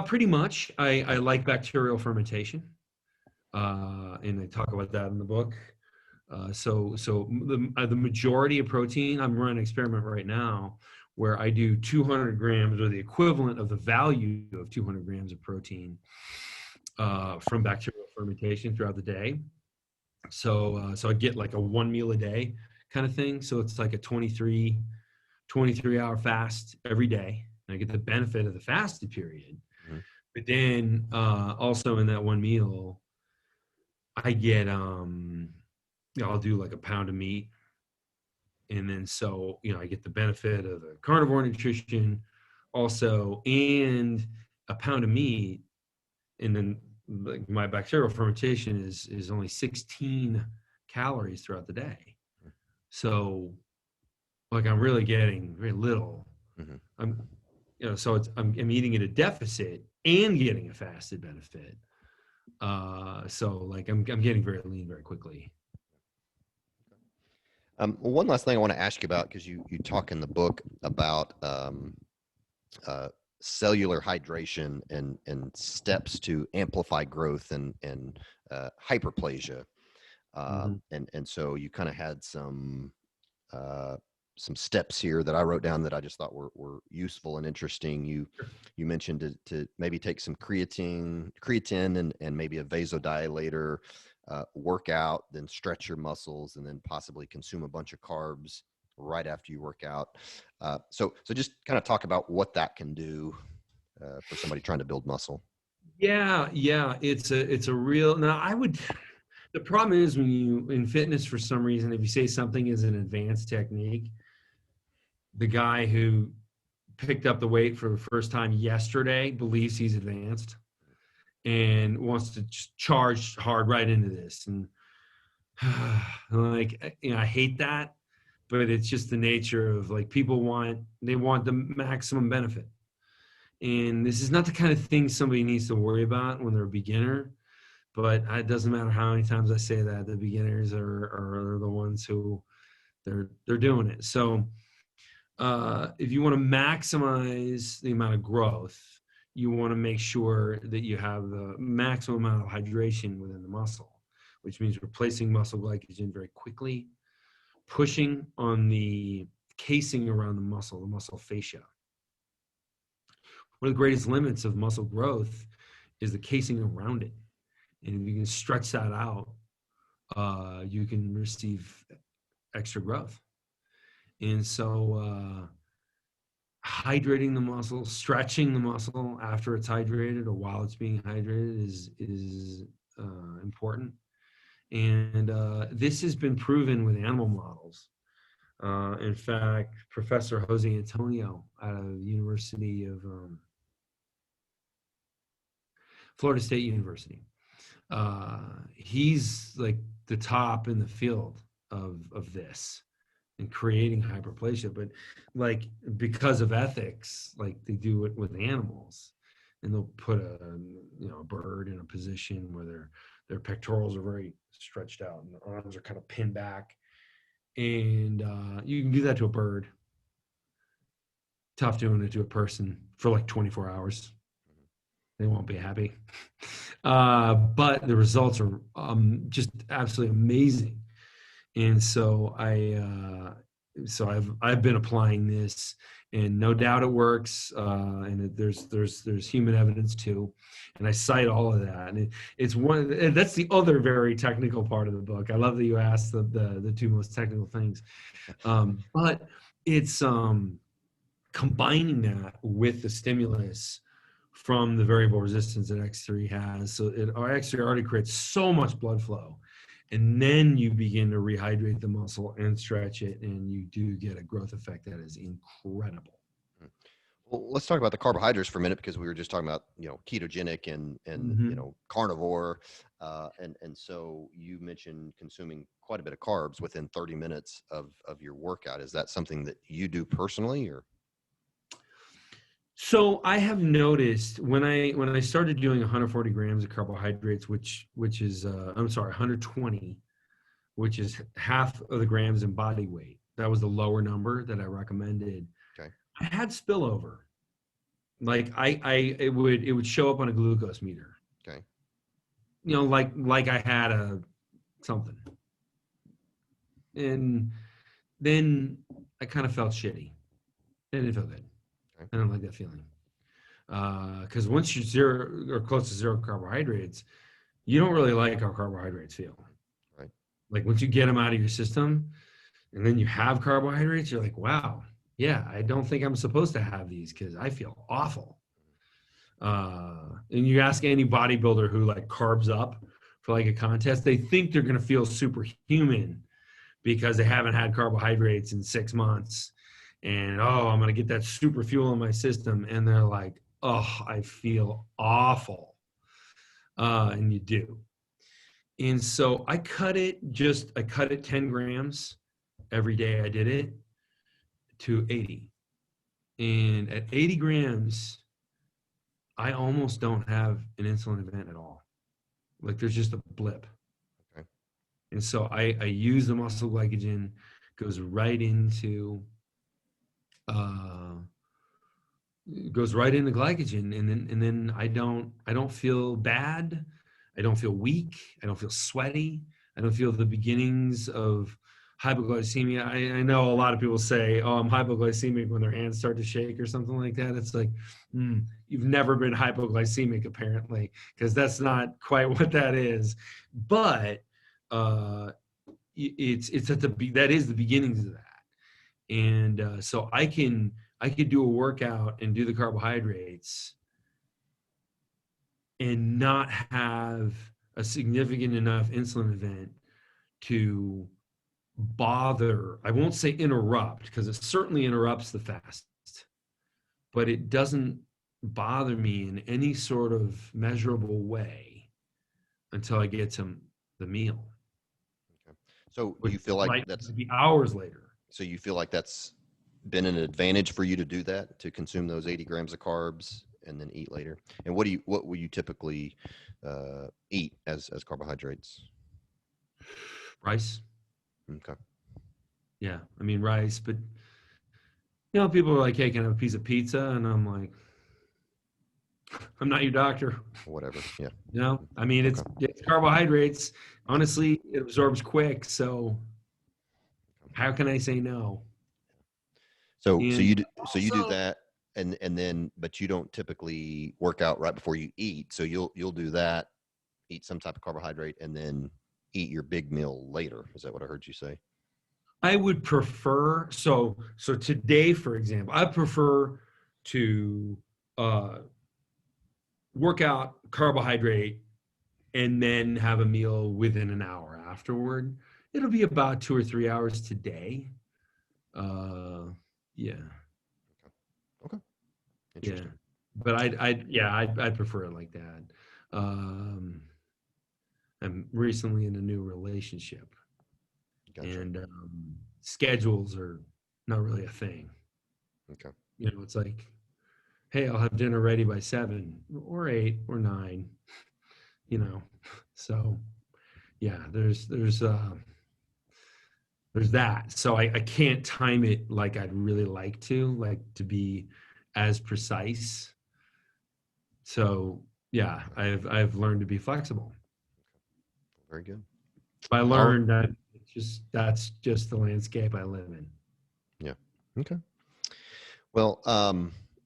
Pretty much. I like bacterial fermentation. And I talk about that in the book. So the majority of protein, I'm running an experiment right now where I do 200 grams or the equivalent of the value of 200 grams of protein from bacterial fermentation throughout the day. So I get like a 1 meal a day kind of thing. So it's like a 23 hour fast every day. And I get the benefit of the fasted period. But then also in that 1 meal, I get, I'll do like a pound of meat. And then I get the benefit of the carnivore nutrition also and a pound of meat. And then like my bacterial fermentation is only 16 calories throughout the day. So I'm really getting very little. I'm eating at a deficit and getting a fasted benefit. I'm getting very lean very quickly. One last thing I want to ask you about, because you talk in the book about cellular hydration and steps to amplify growth and hyperplasia. And so you kind of had some steps here that I wrote down that I just thought were useful and interesting. You mentioned to maybe take some creatine and maybe a vasodilator, work out, then stretch your muscles, and then possibly consume a bunch of carbs right after you work out. So just kind of talk about what that can do for somebody trying to build muscle. Yeah, it's a real. Now, the problem is when you in fitness, for some reason, if you say something is an advanced technique, the guy who picked up the weight for the first time yesterday believes he's advanced and wants to just charge hard right into this. And like, I hate that, but it's just the nature of, like, people want the maximum benefit. And this is not the kind of thing somebody needs to worry about when they're a beginner. But it doesn't matter how many times I say that, the beginners are the ones who they're doing it. So if you want to maximize the amount of growth, you want to make sure that you have the maximum amount of hydration within the muscle, which means replacing muscle glycogen very quickly, pushing on the casing around the muscle fascia. One of the greatest limits of muscle growth is the casing around it. And if you can stretch that out, you can receive extra growth. And so hydrating the muscle, stretching the muscle after it's hydrated or while it's being hydrated is important. And this has been proven with animal models. In fact, Professor Jose Antonio out of the University of Florida State University, he's like the top in the field of this and creating hyperplasia, but like, because of ethics, like, they do it with animals, and they'll put a bird in a position where their pectorals are very stretched out and their arms are kind of pinned back, and you can do that to a bird. Tough doing it to a person for like 24 hours. They won't be happy. But the results are just absolutely amazing. And so I've been applying this, and no doubt it works. And there's human evidence too, and I cite all of that. And that's the other very technical part of the book. I love that you asked the two most technical things, but it's combining that with the stimulus from the variable resistance that X3 has. So X3 already creates so much blood flow, and then you begin to rehydrate the muscle and stretch it, and you do get a growth effect that is incredible. Well, let's talk about the carbohydrates for a minute, because we were just talking about, ketogenic and Mm-hmm. Carnivore. And so you mentioned consuming quite a bit of carbs within 30 minutes of your workout. Is that something that you do personally, or? So I have noticed when I started doing 140 grams of carbohydrates, which is 120, which is half of the grams in body weight. That was the lower number that I recommended. Okay. I had spillover. Like it would show up on a glucose meter. Okay. Like I had something. And then I kind of felt shitty. It didn't feel good. Okay. I don't like that feeling. Because once you're zero or close to zero carbohydrates, you don't really like how carbohydrates feel. Right. Like, once you get them out of your system and then you have carbohydrates, you're like, wow, yeah, I don't think I'm supposed to have these because I feel awful. And you ask any bodybuilder who like carbs up for like a contest, they think they're going to feel superhuman because they haven't had carbohydrates in 6 months. And, I'm going to get that super fuel in my system. And they're like, oh, I feel awful. And you do. And so I cut it 10 grams every day. I did it to 80. And at 80 grams, I almost don't have an insulin event at all. Like, there's just a blip. Okay. And so I use the muscle glycogen, goes right into glycogen, and then I don't feel bad, I don't feel weak, I don't feel sweaty, I don't feel the beginnings of hypoglycemia. I know a lot of people say, oh, I'm hypoglycemic when their hands start to shake or something like that. It's like, you've never been hypoglycemic apparently, because that's not quite what that is. But it's at that is the beginnings of that. And so I could do a workout and do the carbohydrates and not have a significant enough insulin event to bother, I won't say interrupt, because it certainly interrupts the fast, but it doesn't bother me in any sort of measurable way until I get to the meal. Okay. So do you feel like that's be hours later? So you feel like that's been an advantage for you to do that, to consume those 80 grams of carbs and then eat later? And what will you typically eat as carbohydrates? Rice. Okay. Yeah, I mean rice, but people are like, "Hey, can I have a piece of pizza?" And I'm like, "I'm not your doctor." Whatever. Yeah. I mean, Okay. it's carbohydrates. Honestly, it absorbs quick, so how can I say no? So you do that, and then, but you don't typically work out right before you eat. So you'll do that, eat some type of carbohydrate, and then eat your big meal later. Is that what I heard you say? I would prefer, so today, for example, I prefer to work out, carbohydrate, and then have a meal within an hour afterward. It'll be about 2 or 3 hours today. Yeah. Okay. Yeah. But I'd prefer it like that. I'm recently in a new relationship. Gotcha. And schedules are not really a thing. Okay. It's like, hey, I'll have dinner ready by 7 or 8 or 9. So yeah, there's that. So I can't time it like I'd really like to be as precise. So yeah, I've learned to be flexible. Very good. I learned that that's just the landscape I live in. Yeah. Okay. Well,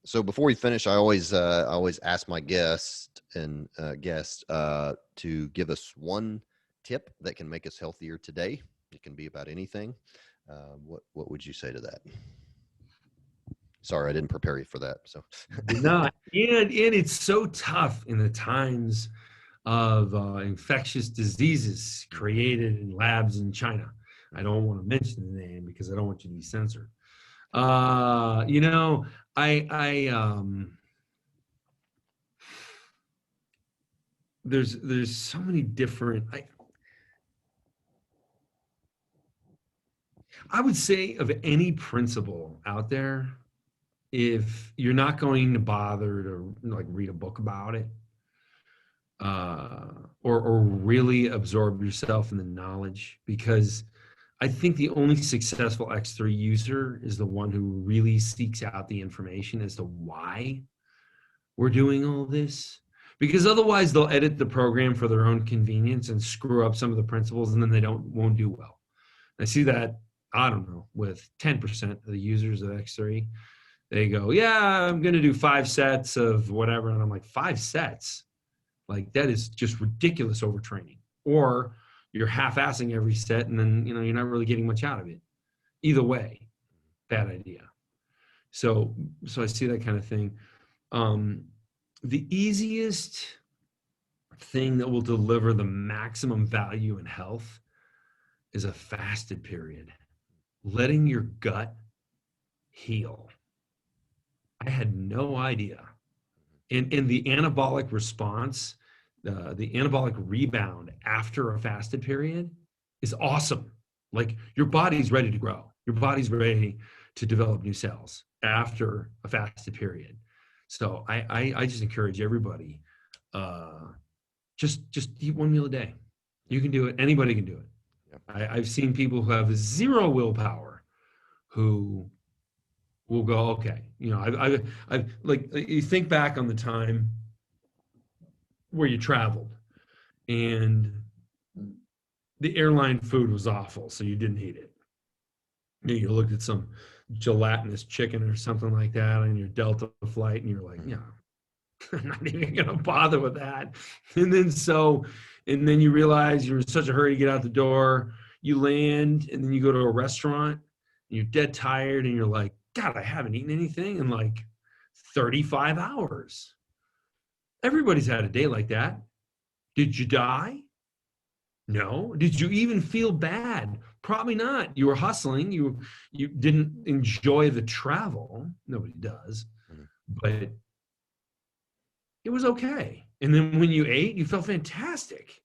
so before we finish, I always ask my guest to give us one tip that can make us healthier today. It can be about anything. What would you say to that? Sorry, I didn't prepare you for that. So no, and it's so tough in the times of infectious diseases created in labs in China. I don't want to mention the name because I don't want you to be censored. There's so many different. I would say of any principle out there, if you're not going to bother to read a book about it, or really absorb yourself in the knowledge, because I think the only successful X3 user is the one who really seeks out the information as to why we're doing all this. Because otherwise they'll edit the program for their own convenience and screw up some of the principles, and then they won't do well. I see that, I don't know, with 10% of the users of X3. They go, yeah, I'm going to do 5 sets of whatever. And I'm like, 5 sets? Like, that is just ridiculous overtraining. Or you're half-assing every set, and then, you're not really getting much out of it. Either way, bad idea. So I see that kind of thing. The easiest thing that will deliver the maximum value in health is a fasted period. Letting your gut heal. I had no idea. And the anabolic response, the anabolic rebound after a fasted period is awesome. Like, your body's ready to grow. Your body's ready to develop new cells after a fasted period. So I just encourage everybody, just eat one meal a day. You can do it. Anybody can do it. Yep. I've seen people who have 0 willpower who will go, okay, I like, you think back on the time where you traveled and the airline food was awful, so you didn't eat it. You looked at some gelatinous chicken or something like that on your Delta flight, and you're like, yeah, I'm not even gonna bother with that. And then you realize you're in such a hurry to get out the door. You land, and then you go to a restaurant, and you're dead tired, and you're like, God, I haven't eaten anything in like 35 hours. Everybody's had a day like that. Did you die? No. Did you even feel bad? Probably not. You were hustling. You didn't enjoy the travel. Nobody does. Mhm. But it was okay. And then when you ate, you felt fantastic.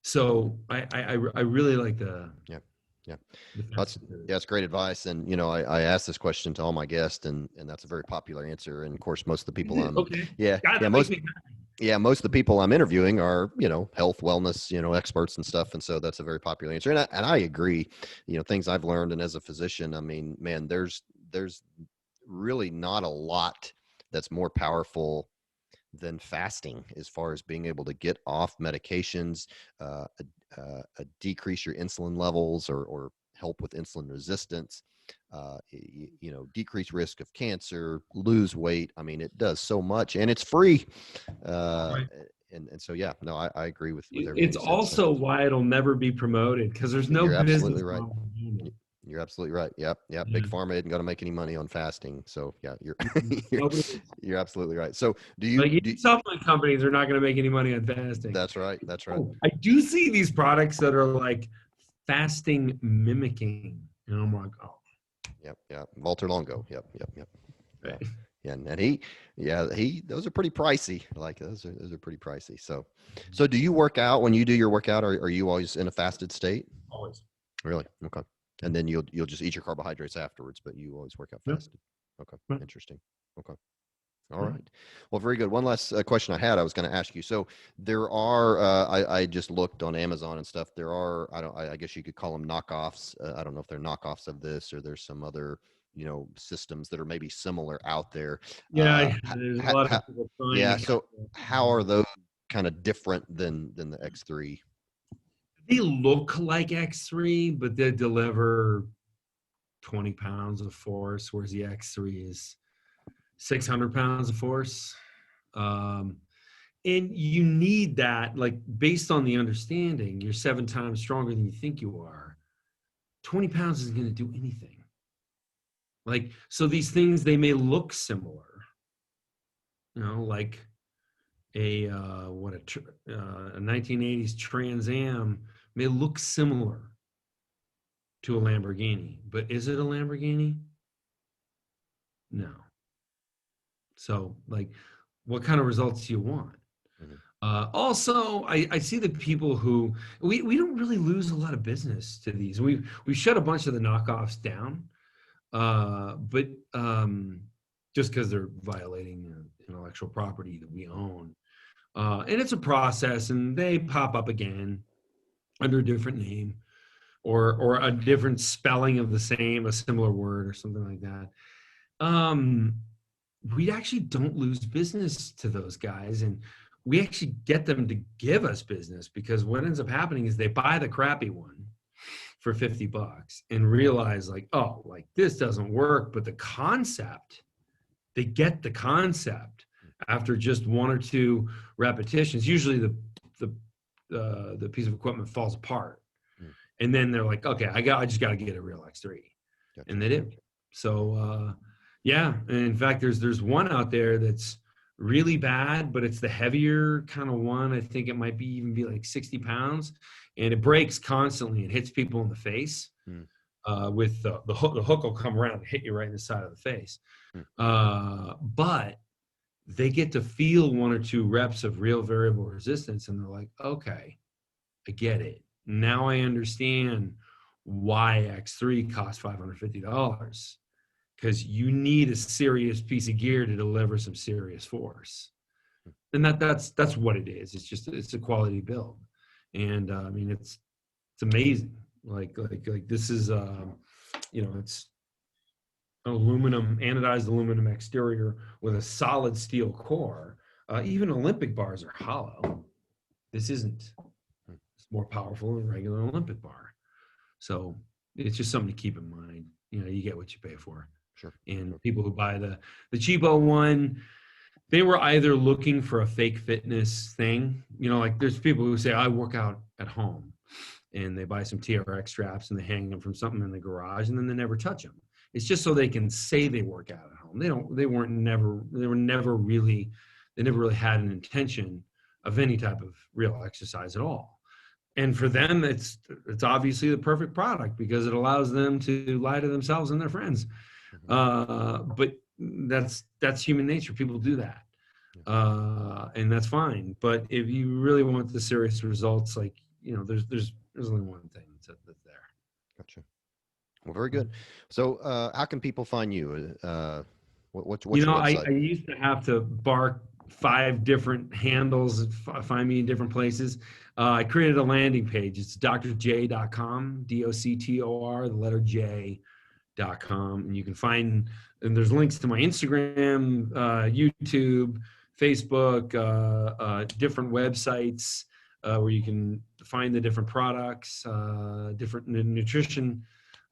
So I really like Yeah. Yeah. the That's, fasting period. yeah, it's great advice. And, I ask this question to all my guests, and that's a very popular answer. And of course, most of the people Okay. yeah, God, yeah, that makes me happy. most of the people I'm interviewing are, health, wellness, experts and stuff. And so that's a very popular answer. And I agree, things I've learned. And as a physician, I mean, man, there's really not a lot that's more powerful than fasting as far as being able to get off medications, decrease your insulin levels, or help with insulin resistance, decrease risk of cancer, lose weight. I mean, it does so much, and it's free. Uh, Right. and so, yeah, no, I agree with everything It's you said. So also why it'll never be promoted, because there's no you're business absolutely right. model behind it. You're absolutely right. Yep. Yep. Big Yeah. pharma isn't going to make any money on fasting. So yeah, you're, you're, Nobody is. you're absolutely right. So Like, even supplement companies are not going to make any money on fasting. that's right. That's right. Oh, I do see these products that are like fasting mimicking, and I'm like, oh, Yep. Yeah. Walter Longo. Yep. Yep. Yep. Yeah. right. Yeah. And those are pretty pricey. Like those are pretty pricey. So do you work out when you do your workout? Are you always in a fasted state? Always. Really? Okay. And then you'll just eat your carbohydrates afterwards, but you always work out Yeah. fasted. Okay. Yeah. Interesting. Okay. All right. Well, very good. One last question I was going to ask you. So there are, I just looked on Amazon and stuff. There are, I guess you could call them knockoffs. I don't know if they're knockoffs of this, or there's some other, systems that are maybe similar out there. Yeah, there's a lot of people trying Yeah. to So get how are those kind of different than the X3? they look like X3, but they deliver 20 pounds of force, whereas the X3 is 600 pounds of force. Um, and you need that, like, based on the understanding, you're 7 times stronger than you think you are. 20 pounds isn't going to do anything. Like, so these things, they may look similar, like a 1980s Trans Am may look similar to a Lamborghini, but is it a Lamborghini? No. So, like, what kind of results do you want? Mhm. Also, I see the people who we don't really lose a lot of business to these. We've shut a bunch of the knockoffs down, but just because they're violating intellectual property that we own, and it's a process, and they pop up again under a different name or a different spelling of a similar word or something like that. Um, we actually don't lose business to those guys, and we actually get them to give us business, because what ends up happening is they buy the crappy one for $50 and realize, like, oh, like, this doesn't work, but the concept, they get the concept after just one or two repetitions. Usually the piece of equipment falls apart, Mm. and then they're like, okay, I just got to get a real X3, Gotcha. and they do. So yeah, and in fact, there's one out there that's really bad, but it's the heavier kind of one. I think it might be even be like 60 pounds, and it breaks constantly and hits people in the face. Mm. With the hook, will come around and hit you right in the side of the face. Mm. But they get to feel one or two reps of real variable resistance, and they're like, okay, I get it. Now I understand why X3 costs $550, because you need a serious piece of gear to deliver some serious force. And that's what it is. It's a quality build. And I mean, it's amazing. Like this is it's anodized aluminum exterior with a solid steel core. Even Olympic bars are hollow. This isn't. It's more powerful than a regular Olympic bar. So it's just something to keep in mind. You get what you pay for. Sure. And people who buy the cheapo one, they were either looking for a fake fitness thing. Like there's people who say, I work out at home, and they buy some TRX straps and they hang them from something in the garage, and then they never touch them. It's just so they can say they work out at home. They never really had an intention of any type of real exercise at all. And for them, it's obviously the perfect product because it allows them to lie to themselves and their friends. But that's human nature. People do that. And that's fine. But if you really want the serious results, like, there's only one thing that's there. Gotcha. Well, very good. So how can people find you? What's your website? I used to have to bark 5 different handles, find me in different places. I created a landing page. It's drj.com, DOCTOR, the letter J.com. And you can find, and there's links to my Instagram, YouTube, Facebook, different websites where you can find the different products, different nutrition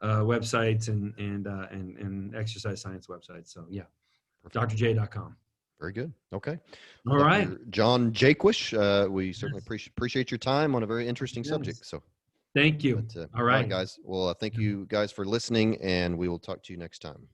websites and exercise science websites. So yeah, drj.com. Very good. Okay. All right. John Jaquish, we certainly appreciate your time on a very interesting subject. So thank you. But, all right, guys. Well, thank you guys for listening, and we will talk to you next time.